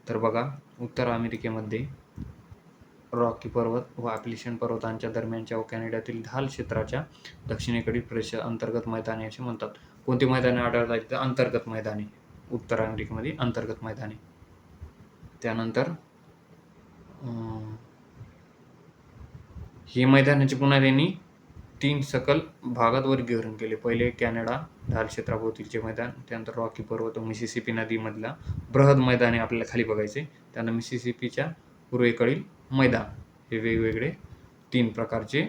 तर बघा उत्तर अमेरिकेमध्ये रॉकी पर्वत व ॲप्लिशन पर्वतांच्या दरम्यानच्या व कॅनडातील ढाल क्षेत्राच्या दक्षिणेकडील प्रदेश अंतर्गत मैदाने असे म्हणतात. कोणती मैदाने आढळतात तिथे? अंतर्गत मैदाने. उत्तर अमेरिकेमध्ये अंतर्गत मैदाने. त्यानंतर ही मैदानाची पुन्हा त्यांनी 3 सकल भागात वर्गीकरण केले. पहिले कॅनडा ढाल क्षेत्राभोवतीचे मैदान, त्यानंतर रॉकी पर्वत व मिसिसिपी नदीमधला बृहद मैदाने आपल्याला खाली बघायचे. त्यानंतर मिसिसिपीच्या पूर्वेकडील मैदान. हे वेगवेगळे 3 प्रकारचे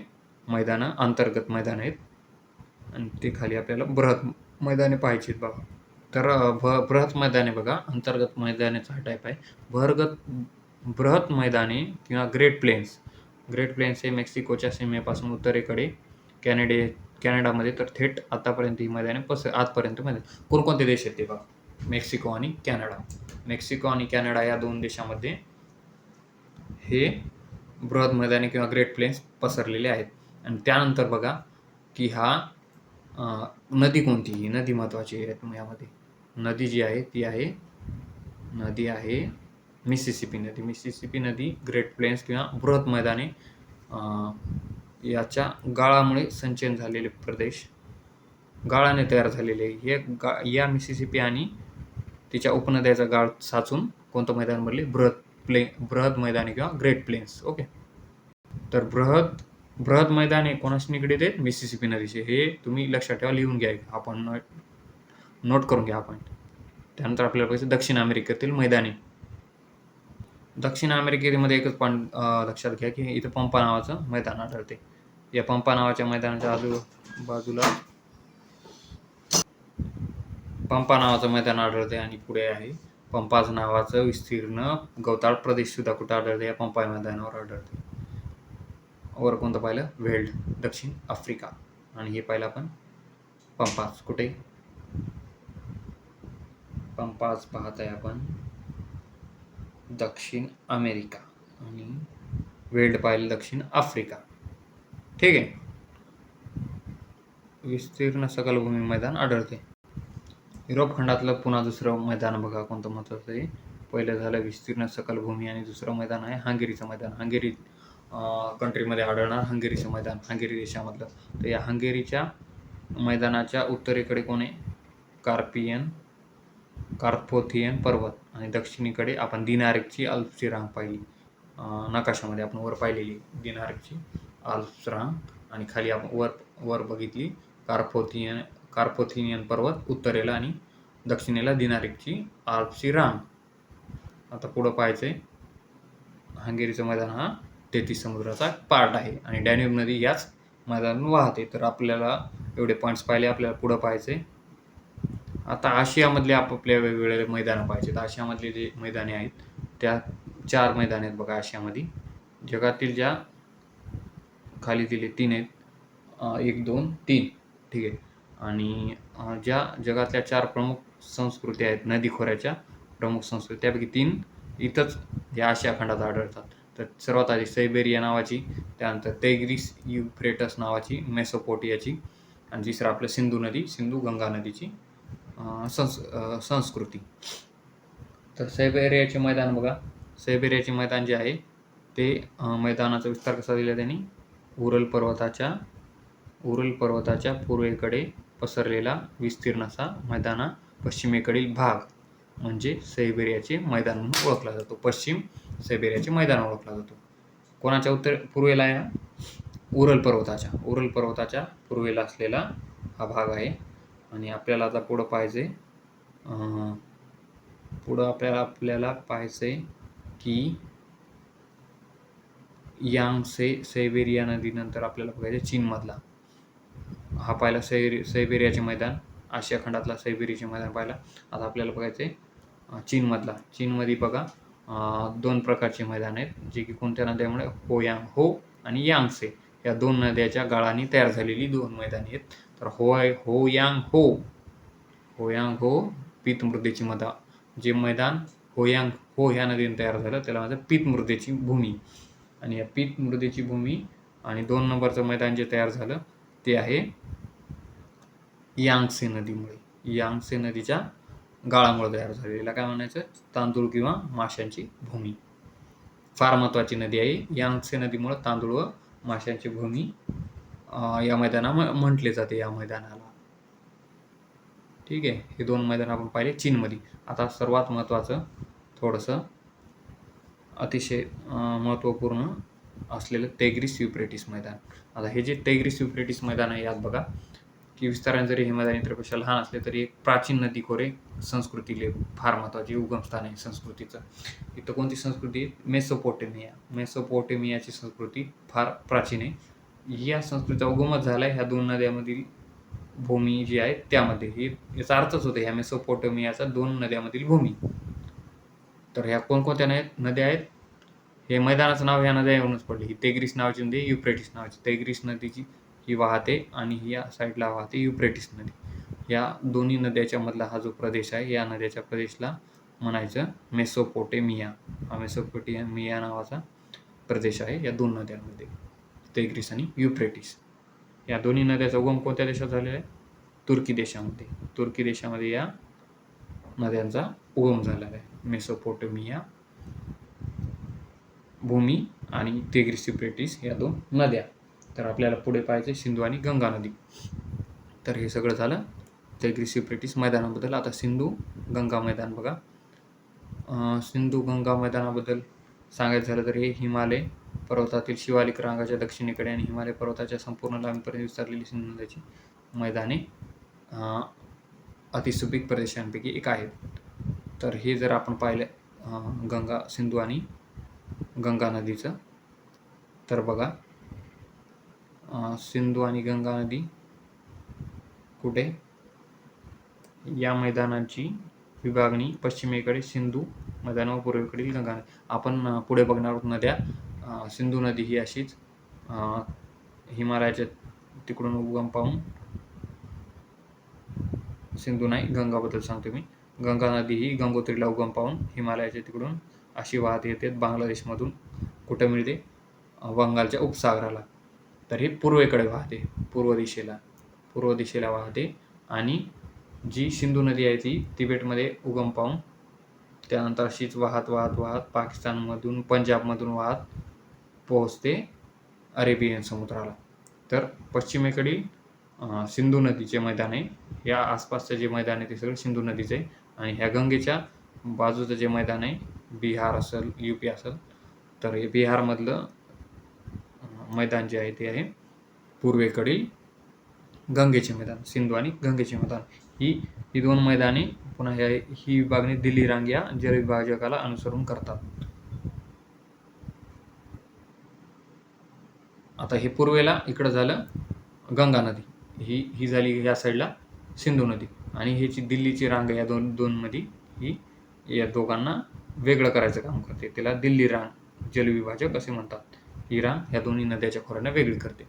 मैदानं अंतर्गत मैदान आहेत आणि ते खाली आपल्याला बृहद मैदाने पाहायची आहेत बघा. तर बृहद मैदाने बघा अंतर्गत मैदानाचा हा टाईप आहे. बृहद मैदाने किंवा ग्रेट प्लेन्स. ग्रेट प्लेन्स हे मेक्सिकोच्या सीमेपासून उत्तरेकडे कॅनडामध्ये तर थेट आतापर्यंत ही मैदाने आजपर्यंत कोणकोणते देश आहेत ते बघा. मेक्सिको आणि कॅनडा. मेक्सिको आणि कॅनडा या 2 देशामध्ये हे बृहद मैदाने किंवा ग्रेट प्लेन्स पसरलेले आहेत. आणि त्यानंतर बघा की हा नदी कोणती? ही नदी महत्त्वाची आहे यामध्ये. नदी जी आहे ती आहे मिसिसिपी नदी. मिसिसिपी नदी ग्रेट प्लेन्स किंवा बृहद मैदाने याच्या गाळामुळे संचयन झालेले प्रदेश, गाळाने तयार झालेले हे या मिसिसिपी आणि तिच्या उपनद्याचा गाळ साचून कोणतं मैदान बनले? बृहद मैदाने किंवा ग्रेट प्लेन्स. ओके. तर बृहद मैदाने कोणाशी निगडीत आहेत? मिसिसिपी नदीचे. हे तुम्ही लक्षात ठेवा, लिहून घ्या, आपण नोट करून घ्या आपण. त्यानंतर आपल्याला पाहिजे दक्षिण अमेरिकेतील मैदाने. दक्षिण अमेरिकेमध्ये एकच पॉईंट लक्षात घ्या की इथं पंपा नावाचं मैदान आढळते. या पंपा नावाच्या मैदानाच्या आजूबाजूला पंपा नावाचं मैदान आढळते आणि पुढे आहे पंपाज नावाचं विस्तीर्ण गवताळ प्रदेश सुद्धा कुठं आढळते? या पंपा मैदानावर आढळते. वर कोणतं पाहिलं? वेल्ड, दक्षिण आफ्रिका. आणि हे पाहिलं आपण पंपाज. कुठे? पंपाज पाहत आहे आपण दक्षिण अमेरिका आणि वेल्ड पाहिलं दक्षिण आफ्रिका. ठीक आहे. विस्तीर्ण सकल भूमी मैदान आढळते. युरोप खंडातलं पुन्हा दुसरं मैदान बघा कोणतं महत्त्वाचं आहे. पहिलं झालं विस्तीर्ण सकल भूमी आणि दुसरं मैदान आहे हंगेरीचं मैदान. हंगेरी कंट्रीमध्ये आढळणार हंगेरीचं मैदान, हंगेरी देशामधलं. तर या हंगेरीच्या मैदानाच्या उत्तरेकडे कोण आहे? कार्पोथियन पर्वत आणि दक्षिणेकडे आपण दिनारेकची आल्प्सची रांग पाहिली नकाशामध्ये आपण वर पाहिलेली दिनारेकची आल्प्स रांग आणि खाली आपण वर बघितली कार्पोथियन पर्वत उत्तरेला आणि दक्षिणेला दिनारेकची आल्प्सची रांग. आता पुढं पाहायचंय हंगेरीचं मैदान हा 33 समुद्राचा पार्ट आहे आणि डॅन्यूब नदी याच मैदानातून वाहते. तर आपल्याला एवढे पॉईंट्स पाहिले. आपल्याला पुढं पाहायचंय आता आशियामधले आपापल्या वेगवेगळे मैदानं पाहिजेत. आशियामधले जे मैदाने आहेत त्या 4 मैदाने आहेत बघा आशियामध्ये. जगातील ज्या खाली दिले 3 आहेत, 1, 2, 3. ठीक आहे. आणि ज्या जगातल्या 4 प्रमुख संस्कृती आहेत नदी खोऱ्याच्या प्रमुख संस्कृती त्यापैकी 3 इथंच या आशिया खंडात आढळतात. तर सर्वात आधी सायबेरिया नावाची, त्यानंतर तैग्रिस युफ्रेटस नावाची मेसोपोटियाची आणि तिसरं आपलं सिंधू गंगा नदीची संस्कृती. तर सायबेरियाचे मैदान बघा. सायबेरियाचे मैदान जे आहे ते मैदानाचा विस्तार कसा दिला त्यांनी? उरल पर्वताच्या पूर्वेकडे पसरलेला विस्तीर्ण असा मैदाना पश्चिमेकडील भाग म्हणजे सायबेरियाचे मैदान म्हणून ओळखला जातो. पश्चिम सायबेरियाचे मैदान ओळखला जातो. कोणाच्या पूर्वेला आहे? उरल पर्वताच्या पूर्वेला असलेला हा भाग आहे. आणि आपल्याला आता पुढं पाहिजे आपल्याला पाहायचंय की यांगसे सायबेरिया नदीनंतर आपल्याला बघायचं चीनमधला हा पाहिला सायबेरियाचे मैदान. आशिया खंडातला सायबेरियाचे मैदान पाहिला. आता आपल्याला बघायचंय चीनमधला. चीनमध्ये बघा 2 प्रकारचे मैदान आहेत जे की कोणत्या नद्यामुळे हो आणि यांगसे या 2 नद्याच्या गाळाने तयार झालेली 2 मैदाने आहेत. तर होयांग हो पीत मृदेची मदा जे मैदान होयांग हो ह्या नदीने तयार झालं त्याला म्हणतात पीत मृदेची भूमी. आणि या पीत मृदेची भूमी आणि 2 नंबरचं मैदान जे तयार झालं ते आहे यांगसे नदीमुळे. यांगसे नदीच्या गाळामुळे तयार झालेला काय म्हणायचं तांदूळ किंवा माशांची भूमी. फार महत्त्वाची नदी आहे. यांगसे नदीमुळे तांदूळ व माशांची भूमी या मैदानाला म्हटले जाते या मैदानाला. ठीक आहे. हे 2 मैदान आपण पाहिले चीनमध्ये. आता सर्वात महत्त्वाचं थोडंसं अतिशय महत्त्वपूर्ण असलेलं टिग्रिस युफ्रेटिस मैदान. आता हे जे टिग्रिस युफ्रेटिस मैदान आहे यात बघा की विस्ताराने जरी हे मैदान इतरपेक्षा लहान असले तरी एक प्राचीन नदी खोरे संस्कृतीले फार महत्त्वाचे उगमस्थान आहे संस्कृतीचं. इथं कोणती संस्कृती आहे मेसोपोटेमियाची संस्कृती फार प्राचीन आहे. या संस्कृतीचा उगमच झाला आहे ह्या 2 नद्यांमधील भूमी जी आहे त्यामध्ये. ही याचा अर्थच होतो ह्या मेसोपोटेमियाचा 2 नद्यांमधील भूमी. तर ह्या कोणकोणत्या नद्या आहेत हे मैदानाचं नाव ह्या नद्या येऊनच पडले. ही टिग्रिस नावाची नदी युफ्रेटिस नावाची. टिग्रिस नदीची ही वाहते आणि ही या साईडला वाहते युफ्रेटिस नदी. या दोन्ही नद्याच्या मधला हा जो प्रदेश आहे या नद्याच्या प्रदेशला म्हणायचं मेसोपोटेमिया. हा मेसोपोटेमिया नावाचा प्रदेश आहे या 2 नद्यांमध्ये टिग्रिस आणि युफ्रेटिस. या दोन्ही नद्याचा उगम कोणत्या देशात झालेला आहे तुर्की देशामध्ये. तुर्की देशामध्ये या नद्यांचा उगम झालेला आहे. मेसोपोटेमिया भूमी आणि टिग्रिस युफ्रेटिस या 2 नद्या. तर आपल्याला पुढे पाहायचं सिंधू आणि गंगा नदी. तर हे सगळं झालं टिग्रिस युफ्रेटिस मैदानाबद्दल. आता सिंधू गंगा मैदान बघा. सिंधू गंगा मैदानाबद्दल सांगायचं झालं तर हे हिमालय पर्वतातील शिवालिक रांगाच्या दक्षिणेकडे आणि हिमालय पर्वताच्या संपूर्ण लांबीपर्यंत विस्तारलेली सिंधू नदीची मैदाने अतिसुपीक प्रदेशांपैकी एक आहेत. तर हे जर आपण पाहिलं सिंधू आणि गंगा नदीचं तर बघा सिंधू आणि गंगा नदी कुठे या मैदानाची विभागणी पश्चिमेकडे सिंधू मैदान व पूर्वेकडील गंगा नदी. आपण पुढे बघणार आहोत नद्या. सिंधू नदी ही अशीच हिमालयाच्या तिकडून उगम पाहून सिंधू नाही गंगाबद्दल सांगतो मी. गंगा नदी ही गंगोत्रीला उगम पाहून हिमालयाच्या तिकडून अशी वाहत येते बांगलादेशमधून कुठं मिळते बंगालच्या उपसागराला. तर ही पूर्वेकडे वाहते पूर्व दिशेला वाहते. आणि जी सिंधू नदी आहे ती तिबेटमध्ये उगम पाहून त्यानंतर अशीच वाहत पाकिस्तानमधून पंजाबमधून वाहत पोहोचते अरेबियन समुद्राला. तर पश्चिमेकडील सिंधू नदीचे मैदान आहे. या आसपासचे जे मैदान आहे ते सगळे सिंधू नदीचे आहे. आणि ह्या गंगेच्या बाजूचं जे मैदान आहे बिहार असेल UP असेल तर हे बिहारमधलं मैदान जे आहे ते आहे पूर्वेकडील गंगेचे मैदान. सिंधू आणि गंगेचे मैदान ही 2 मैदाने पुन्हा ही विभागणी दिल्ली रांग या जलविभाजकाला अनुसरून करतात. आता हे पूर्वेला इकडं झालं गंगा नदी. ही झाली या साईडला सिंधू नदी. आणि ह्याची दिल्लीची रांग या दोन मध्ये ही या दोघांना वेगळं करायचं काम करते. त्याला दिल्ली रांग जलविभाजक असे म्हणतात. ही रांग ह्या दोन्ही नद्याच्या खोऱ्यांना वेगळी करते.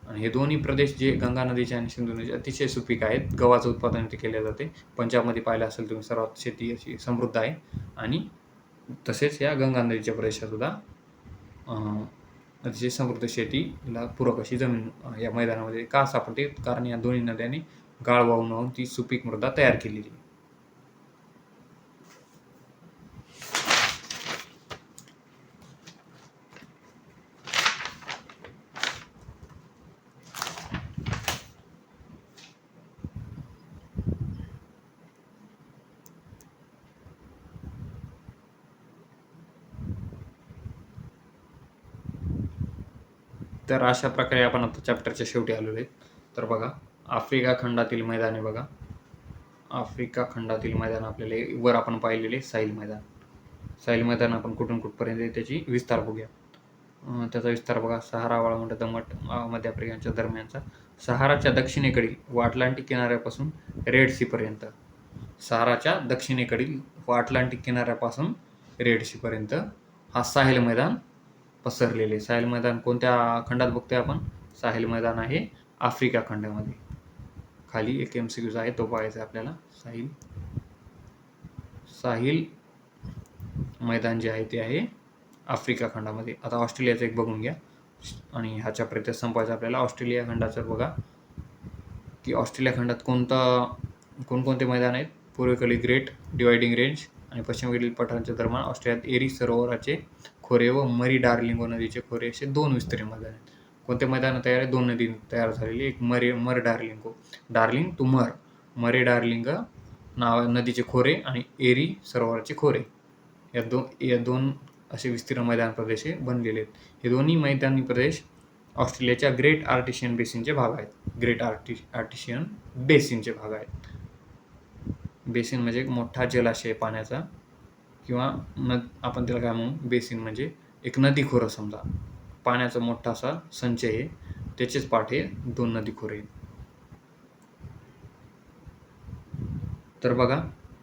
आणि हे दोन्ही प्रदेश जे गंगा नदीचे आणि सिंधू नदीचे अतिशय सुपीक आहेत. गव्हाचं उत्पादन ते केले जाते. पंजाबमध्ये पाहिलं असेल तुम्ही सर्वात शेती अशी समृद्ध आहे. आणि तसेच या गंगा नदीच्या प्रदेशात सुद्धा अतिशय समृद्ध शेतीला पूरक अशी जमीन या मैदानामध्ये का सापडते कारण या दोन्ही नद्यांनी गाळ वाहून ती सुपीक मृदा तयार केलेली. तर अशा प्रकारे आपण आता चॅप्टरच्या शेवटी आलेलो आहे. तर बघा आफ्रिका खंडातील मैदाने बघा. आफ्रिका खंडातील मैदान आपल्याला वर आपण पाहिलेले साहिल मैदान आपण कुठून कुठपर्यंत त्याची विस्तार बघूया. त्याचा विस्तार बघा सहारा वाळवंट दमट मध्य आफ्रिकेच्या दरम्यानचा सहाराच्या दक्षिणेकडील व अटलांटिक किनाऱ्यापासून रेड सीपर्यंत. सहाराच्या दक्षिणेकडील व अटलांटिक किनाऱ्यापासून रेड सीपर्यंत हा साहिल मैदान पसरलेले. साहेल मैदान कोणत्या खंडात बघतोय आपण? साहेल मैदान आहे आफ्रिका खंडामध्ये. खाली एक MCQ आहे, तो पाहायचा आपल्याला. साहिल मैदान जे आहे ते आहे आफ्रिका खंडामध्ये. आता ऑस्ट्रेलियाचं एक बघून घ्या आणि हा चॅप्टर इथे संपवायचा आपल्याला. ऑस्ट्रेलिया खंडाचं बघा की ऑस्ट्रेलिया खंडात कोणकोणते मैदान आहेत? पूर्वेकडील ग्रेट डिवायडिंग रेंज आणि पश्चिमेकडील पठारांच्या दरम्यान ऑस्ट्रेलियात एरी सरोवराचे खोरे व मरी डार्लिंगो नदीचे खोरे असे 2 विस्तीर्ण मैदान आहेत. कोणते मैदान तयार आहे? 2 नदी तयार झालेली. एक मर डार्लिंगो, डार्लिंग टू मरे डार्लिंग नदीचे खोरे आणि एरी सरोवराचे खोरे, या दोन असे विस्तीर्ण मैदान प्रदेश बनलेले आहेत. हे दोन्ही मैदानी प्रदेश ऑस्ट्रेलियाच्या ग्रेट आर्टिशियन बेसिनचे भाग आहेत. ग्रेट आर्टिशियन बेसिनचे भाग आहेत. बेसिन म्हणजे एक मोठा जलाशय पाण्याचा, किंवा आपण त्याला काय म्हणू? बेसिन म्हणजे एक नदी खोरं समजा, पाण्याचा मोठा असा संच आहे, त्याचेच पाठ हे 2 नदी खोरे. तर बघा,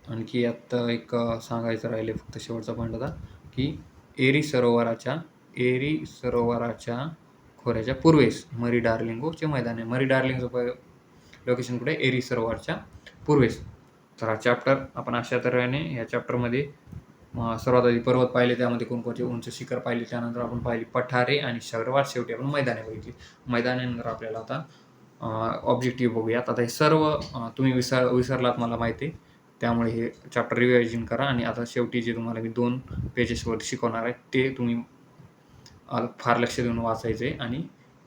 आणखी यात एक सांगायचं राहिले फक्त शेवटचा पॉईंट होता की एरी सरोवराच्या खोऱ्याच्या पूर्वेस मरी डार्लिंगोचे मैदान आहे. मरी डार्लिंगचं लोकेशन कुठे? एरी सरोवरच्या पूर्वेस. तर हा चॅप्टर आपण अशा तऱ्हेने या चॅप्टरमध्ये सर्वात आधी पर्वत पाहिले, त्यामध्ये कोणकोणते उंच शिखर पाहिले, त्यानंतर आपण पाहिली पठारे आणि सर्वात शेवटी आपण मैदाने बघितली. मैदानानंतर आपल्याला आता ऑब्जेक्टिव्ह बघूयात. आता हे सर्व तुम्ही विसरलात मला माहिती आहे, त्यामुळे हे चॅप्टर रिव्हायझन करा. आणि आता शेवटी जे तुम्हाला मी 2 पेजेसवर शिकवणार आहे ते तुम्ही फार लक्ष देऊन वाचायचे आणि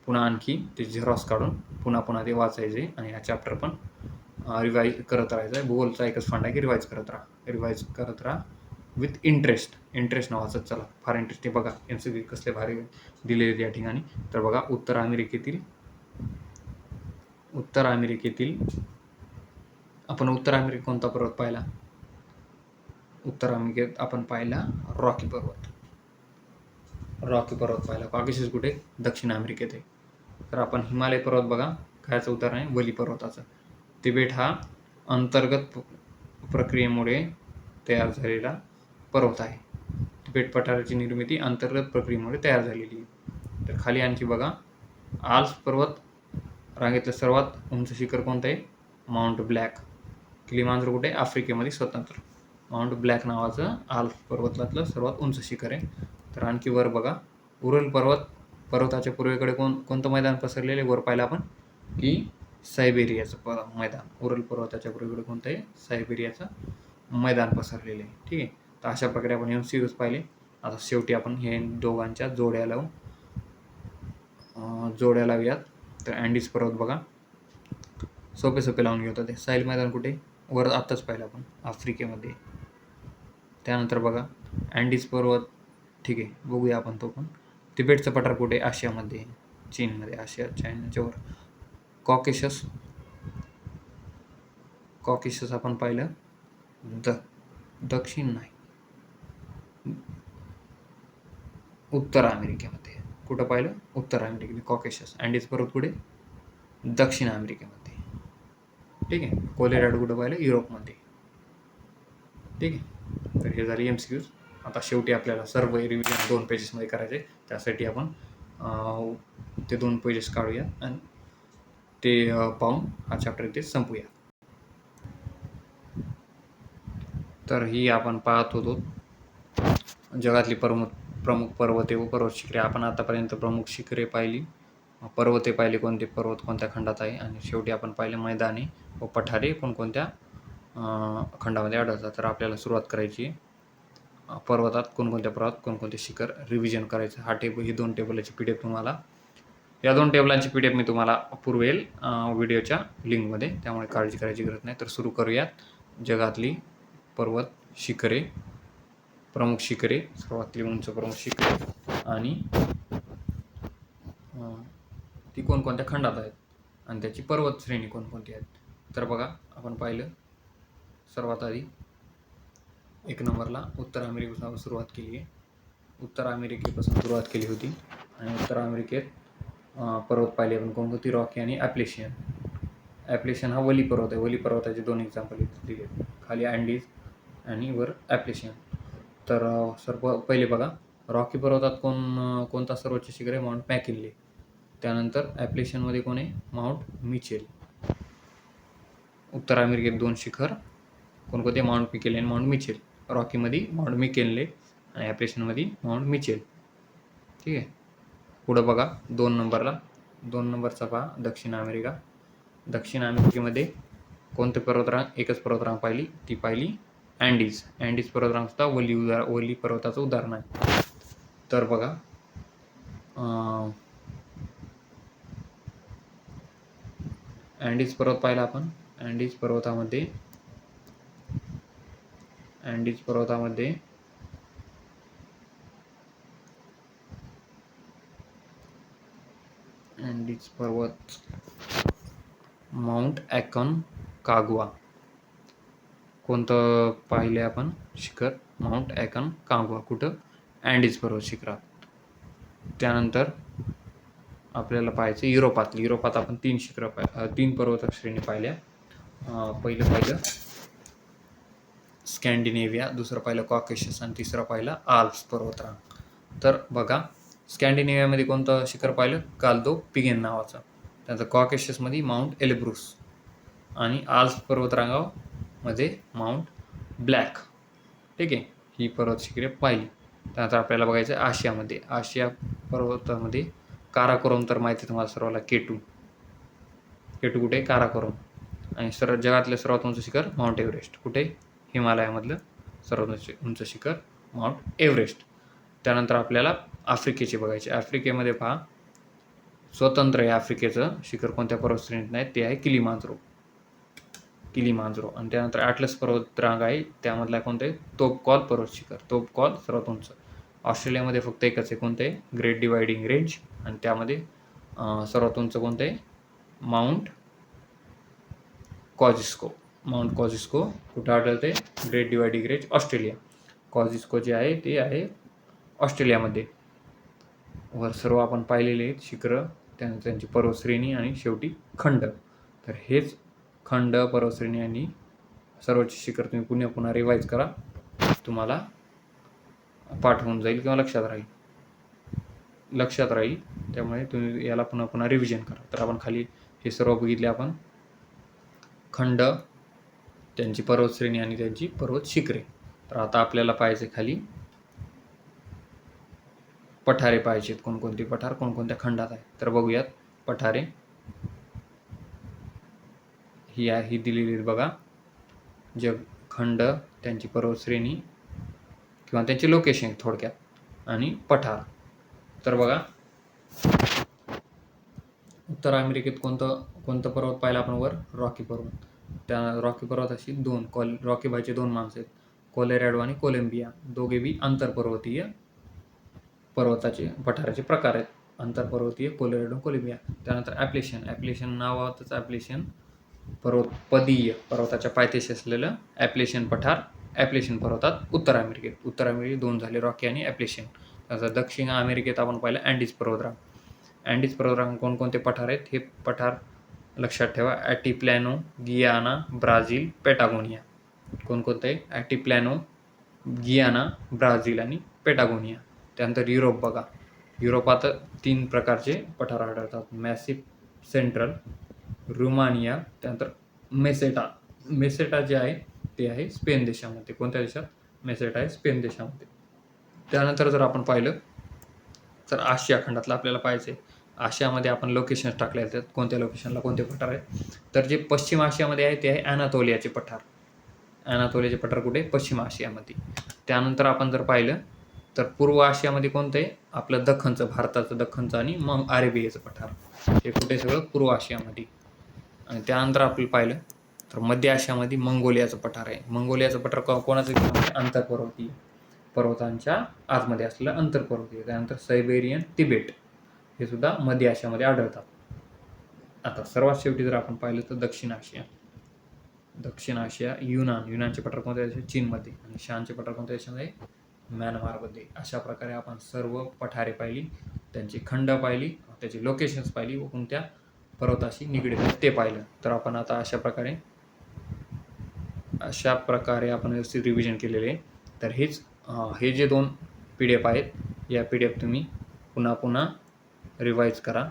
पुन्हा आणखी ते झेरॉक्स काढून पुन्हा ते वाचायचे आणि हा चॅप्टर पण रिवाईज करत राहायचं आहे. भूगोलचा एकच फंड आहे की रिवाईज करत राहा विथ इंटरेस्ट वाचत चला. फार इंटरेस्टिंग बघा, MCQ कसले भारी दिले या ठिकाणी. तर बघा, उत्तर अमेरिकेतील आपण उत्तर अमेरिकेत कोणता पर्वत पाहिला? उत्तर अमेरिकेत आपण पाहिला रॉकी पर्वत पाहिला. कॉकेशस कुठे? दक्षिण अमेरिकेत आहे. तर आपण हिमालय पर्वत बघा, कायचं उदाहरण आहे? वली पर्वताचं. तिबेट हा अंतर्गत प्रक्रियेमुळे तयार झालेला पर्वत आहे. तिबेट पठाराची निर्मिती अंतर्गत प्रक्रियेमुळे तयार झालेली आहे. तर खाली आणखी बघा, आल्प्स पर्वत रांगेतलं सर्वात उंच शिखर कोणतं आहे? Mount black. किलिमांजारो कुठे? आफ्रिकेमध्ये स्वतंत्र. माउंट ब्लॅक नावाचं आल्प्स पर्वतातलं सर्वात उंच शिखर आहे. तर आणखी वर बघा, उरल पर्वताच्या पूर्वेकडे कोणतं मैदान पसरलेले? वर पाहिलं आपण की सायबेरियाचं मैदान. उरल पर्वताच्या पूर्वेकडे कोणतं आहे? सायबेरियाचं मैदान पसरलेलं आहे. ठीक आहे. तर अशा प्रकारे आपण MCQs पाहिले. आता शेवटी आपण हे दोघांच्या जोड्या लावूयात. तर अँडीज पर्वत बघा, सोपे लावून घेतो. ते साहिल मैदान कुठे? वर आत्ताच पाहिलं आपण, आफ्रिकेमध्ये. त्यानंतर बघा अँडीज पर्वत, ठीक आहे, बघूया आपण तो पण. तिबेटचं पठार कुठे? आशियामध्ये, चीनमध्ये. चायनाच्या वर. कॉकेशस आपण पाहिलं दक्षिण नाही, उत्तर अमेरिकेमध्ये. कुठं पाहिलं? उत्तर अमेरिकेमध्ये कॉकेशस. अँडीज पर्वत कुठे? दक्षिण अमेरिकेमध्ये. ठीक आहे. कोलोरॅडो कुठं पाहिलं? युरोपमध्ये. ठीक आहे. तर हे झाले MCQs. आता शेवटी आपल्याला सर्व रिव्हिजन 2 पेजेसमध्ये करायचे. त्यासाठी आपण ते 2 पेजेस काढूया आणि ते पाहून हा चॅप्टर इथे संपूया. तर ही आपण पाहत होतो जगातली प्रमुख पर्वते व पर्वत शिखरे. आपण आतापर्यंत प्रमुख शिखरे पाहिली, पर्वते पाहिली, कोणते पर्वत कोणत्या खंडात आहे, आणि शेवटी आपण पाहिले मैदाने व पठारे कोणकोणत्या खंडामध्ये आढळतात. तर आपल्याला सुरुवात करायची पर्वतात कोणकोणते शिखर रिव्हिजन करायचं. ही 2 टेबलाची PDF तुम्हाला, या 2 टेबलांची PDF मी तुम्हाला पुरवेल व्हिडिओच्या लिंकमध्ये, त्यामुळे काळजी करायची गरज नाही. तर सुरू करूयात. जगातली पर्वत शिखरे, प्रमुख शिखरे, सर्वातली उंच प्रमुख शिखरे आणि ती कोणकोणत्या खंडात आहेत आणि त्याची पर्वत श्रेणी कोणकोणती आहेत. तर बघा, आपण पाहिलं सर्वात आधी 1 नंबरला उत्तर अमेरिकेपासून सुरुवात केली आहे. उत्तर अमेरिकेपासून सुरुवात केली होती आणि उत्तर अमेरिकेत पर्वत पाहिले आपण कोणकोणती? रॉकी आणि ॲप्लेशियन हा वली पर्वत आहे. वली पर्वताचे 2 एक्झाम्पल दिले आहेत. खाली अँडीज आणि वर ॲप्लेशियन. तर सर्व पहिले बघा, रॉकी पर्वतात कोणता सर्वोच्च शिखर आहे? Mount McKinley. त्यानंतर ॲप्लेशियनमध्ये कोण आहे? Mount Mitchell. उत्तर अमेरिकेत 2 शिखर कोणकोणते? माउंट मिकेले आणि माउंट मिचेल. रॉकीमध्ये माउंट मिकेले आणि ॲप्लेशियनमध्ये माउंट मिचेल. ठीक आहे. पुढं बघा 2 नंबरचा पहा दक्षिण अमेरिका. दक्षिण अमेरिकेमध्ये कोणते पर्वतरांग? एकच पर्वतरांग पाहिली, ती पाहिली अँडीज. अँडीज पर्वतरांग सुद्धा वली पर्वताचं उदाहरण आहे. तर बघा अँडीज पर्वत पाहिला आपण. अँडीज पर्वतामध्ये माउंट ॲकॉनकाग्वा. कोणतं पाहिले आपण शिखर? माउंट ॲकॉनकाग्वा. कुठं? अँडीज पर्वत शिखरात. त्यानंतर आपल्याला पाहायचं युरोपात आपण 3 पर्वत श्रेणी पाहिल्या. पहिलं पाहिलं स्कॅन्डिनेव्हिया, दुसरं पाहिलं कॉकेशस आणि तिसरं पाहिलं आल्प्स पर्वतरांग. तर बघा स्कॅन्डिनेव्हियामध्ये कोणतं शिखर पाहिलं? काल्दो पिगेन नावाचं. त्यानंतर कॉकेशसमध्ये माउंट एल्ब्रुस आणि आल्प्स पर्वतरांगामध्ये माउंट ब्लॅक. ठीक आहे. ही पर्वत शिखरे पाहिली. त्यानंतर आपल्याला बघायचं आहे आशिया पर्वतामध्ये काराकोरम. तर माहिती आहे तुम्हाला सर्वांना केटू कुठे? काराकोरम. आणि जगातलं सर्वात उंच शिखर माउंट एव्हरेस्ट. कुठे? हिमालयामधलं सर्वात उंच शिखर माउंट एव्हरेस्ट. त्यानंतर आपल्याला आफ्रिकेचे बघायचे. आफ्रिकेमध्ये पहा स्वतंत्र आहे आफ्रिकेचं शिखर कोणत्या पर्वतश्रेणीत नाही, ते आहे किलिमांजरो. आणि त्यानंतर ॲटलस पर्वतरांग आहे, त्यामधला कोणतं आहे? तोपकॉल पर्वत शिखर. तोपकॉल सर्वात उंच. ऑस्ट्रेलियामध्ये फक्त एकच आहे, कोणतं आहे? Great dividing range. आणि त्यामध्ये सर्वात उंच कोणतं आहे? Mount Kosciuszko. कुठं आढळते? Great dividing range Australia. Kosciuszko जे आहे ते आहे ऑस्ट्रेलियामध्ये. वर सर्व आपण पाहिलेले आहेत शिखरं, त्यानंतर त्यांची पर्वतश्रेणी आणि शेवटी खंड. तर हेच खंड, पर्वतश्रेणी आणि सर्वोच्च शिखर तुम्ही पुन्हा रिवाईज करा. तुम्हाला पाठ होऊन जाईल किंवा लक्षात राहील. त्यामुळे तुम्ही याला पुन्हा रिव्हिजन करा. तर आपण खाली हे सर्व बघितले आपण. खंड, त्यांची पर्वतश्रेणी आणि त्यांची पर्वत शिखरे. तर आता आपल्याला पाहायचे खाली पठारे पाहिजेत. कोणकोणती पठार कोणकोणत्या खंडात आहे? तर बघूयात. पठारे ही दिलेली बघा. खंड, त्यांची पर्वतश्रेणी किंवा त्यांची लोकेशन थोडक्यात आणि पठार. तर बघा उत्तर अमेरिकेत कोणतं पर्वत पाहिलं आपण वर? रॉकी पर्वत. त्या रॉकी पर्वताशी रॉकी भाईचे 2 माणसं आहेत, कोलोरॅडो आणि कोलंबिया. दोघे बी आंतरपर्वतीय पर्वताचे पठाराचे प्रकार आहेत. आंतरपर्वतीय कोलोरॅडो, कोलंबिया. त्यानंतर ॲप्लेशियन नावातच ॲप्लेशियन पदीय पर्वताच्या पायथ्याशी असलेलं ॲप्लेशियन पठार. ॲप्लेशियन पर्वतात उत्तर अमेरिकेत 2 झाले, रॉकी आणि ॲप्लेशियन. त्यानंतर दक्षिण अमेरिकेत आपण पाहिलं अँडीज पर्वतरांग. कोणकोणते पठार आहेत? हे पठार लक्षात ठेवा. ॲटिप्लॅनो, गियाना, ब्राझील, पॅटागोनिया. कोणकोणते आहे? ॲटिप्लॅनो, गियाना, ब्राझील आणि पॅटागोनिया. त्यानंतर युरोप बघा. युरोपात 3 प्रकारचे पठार आढळतात. मॅसिफ सेंट्रल, रुमानिया, त्यानंतर मेसेटा जे आहे ते आहे स्पेन देशामध्ये. कोणत्या देशात? मेसेटा आहे स्पेन देशामध्ये. त्यानंतर जर आपण पाहिलं तर आशिया खंडातलं आपल्याला पाहायचं आहे. आशियामध्ये आपण लोकेशन्स टाकले आहेत. कोणत्या लोकेशनला कोणते पठार आहेत? तर जे पश्चिम आशियामध्ये आहे ते आहे ॲनातोलियाचे पठार. कुठे? पश्चिम आशियामध्ये. त्यानंतर आपण जर पाहिलं तर पूर्व आशियामध्ये कोणतं आहे? आपलं भारताचं दख्खनचं आणि मग अरेबियाचं पठार. हे कुठे? सगळं पूर्व आशियामध्ये. आणि त्यानंतर आपल्याला पाहिलं तर मध्य आशियामध्ये मंगोलियाचं पठार आहे. मंगोलियाचं पठार कोणाचं? आंतरपर्वतीय पर्वतांच्या आतमध्ये असलेलं आंतरपर्वतीय. त्यानंतर सायबेरियन, तिबेट हे सुद्धा मध्य आशियामध्ये आढळतात. आता सर्वात शेवटी जर आपण पाहिलं तर दक्षिण आशिया युनानचे पठार कोणत्या देशात? चीनमध्ये. आणि शानचे पठार कोणत्या देशामध्ये? म्यानमारमध्ये. अशा प्रकारे आपण सर्व पठारे पाहिली, त्यांची खंड पाहिली, त्याची लोकेशन्स पाहिली व कोणत्या पर्वताशी निगडीत ते पाहिलं. तर आपण आता अशा प्रकारे आपण व्यवस्थित रिव्हिजन केलेले आहे. तर हे जे 2 PDF आहेत या PDF तुम्ही पुन्हा पुन्हा रिवाईज करा,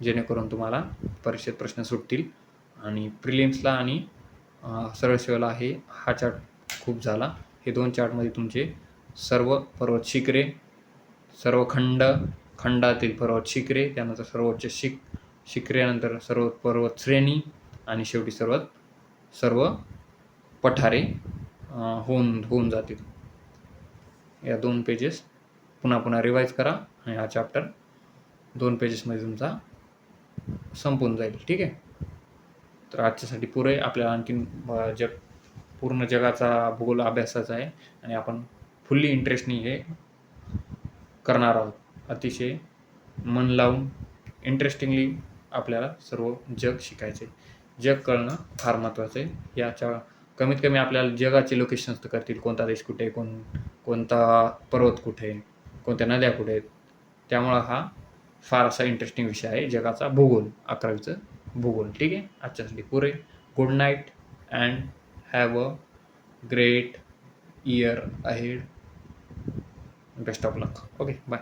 जेणेकरून तुम्हाला परीक्षेत प्रश्न सुटतील. आणि प्रिलिम्सला आणि सरळ सेवेला हा चार्ट खूप झाला. हे 2 चार्टमध्ये तुमचे सर्व पर्वत शिखरे, सर्व खंडातील पर्वत शिखरे, त्यानंतर सर्वोच्च शिखरेनंतर सर्व पर्वत श्रेणी आणि शेवटी सर्व पठारे होऊन जातील. या 2 पेजेस पुन्हा पुन्हा रिवाईज करा आणि हा चॅप्टर 2 पेजेसमध्ये तुमचा संपून जाईल. ठीक आहे. तर आजच्यासाठी पुरे. आपल्याला आणखीन पूर्ण जगाचा भूगोल अभ्यासाचा आहे आणि आपण फुल्ली इंटरेस्टनी हे करणार आहोत. अतिशय मन लावून इंटरेस्टिंगली आपल्याला सर्व जग शिकायचे. जग कळणं फार महत्त्वाचं आहे. याच्या कमीत कमी आपल्याला जगाचे लोकेशन्स तर करतील, कोणता देश कुठे आहे, कोणता पर्वत कुठे आहे, कोणत्या नद्या कुठे आहेत. त्यामुळं हा फार असा इंटरेस्टिंग विषय आहे जगाचा भूगोल, 11वीचं भूगोल. ठीक आहे. आजच्यासाठी पुरे. Good night and have a great year ahead. Best of luck. Okay, bye.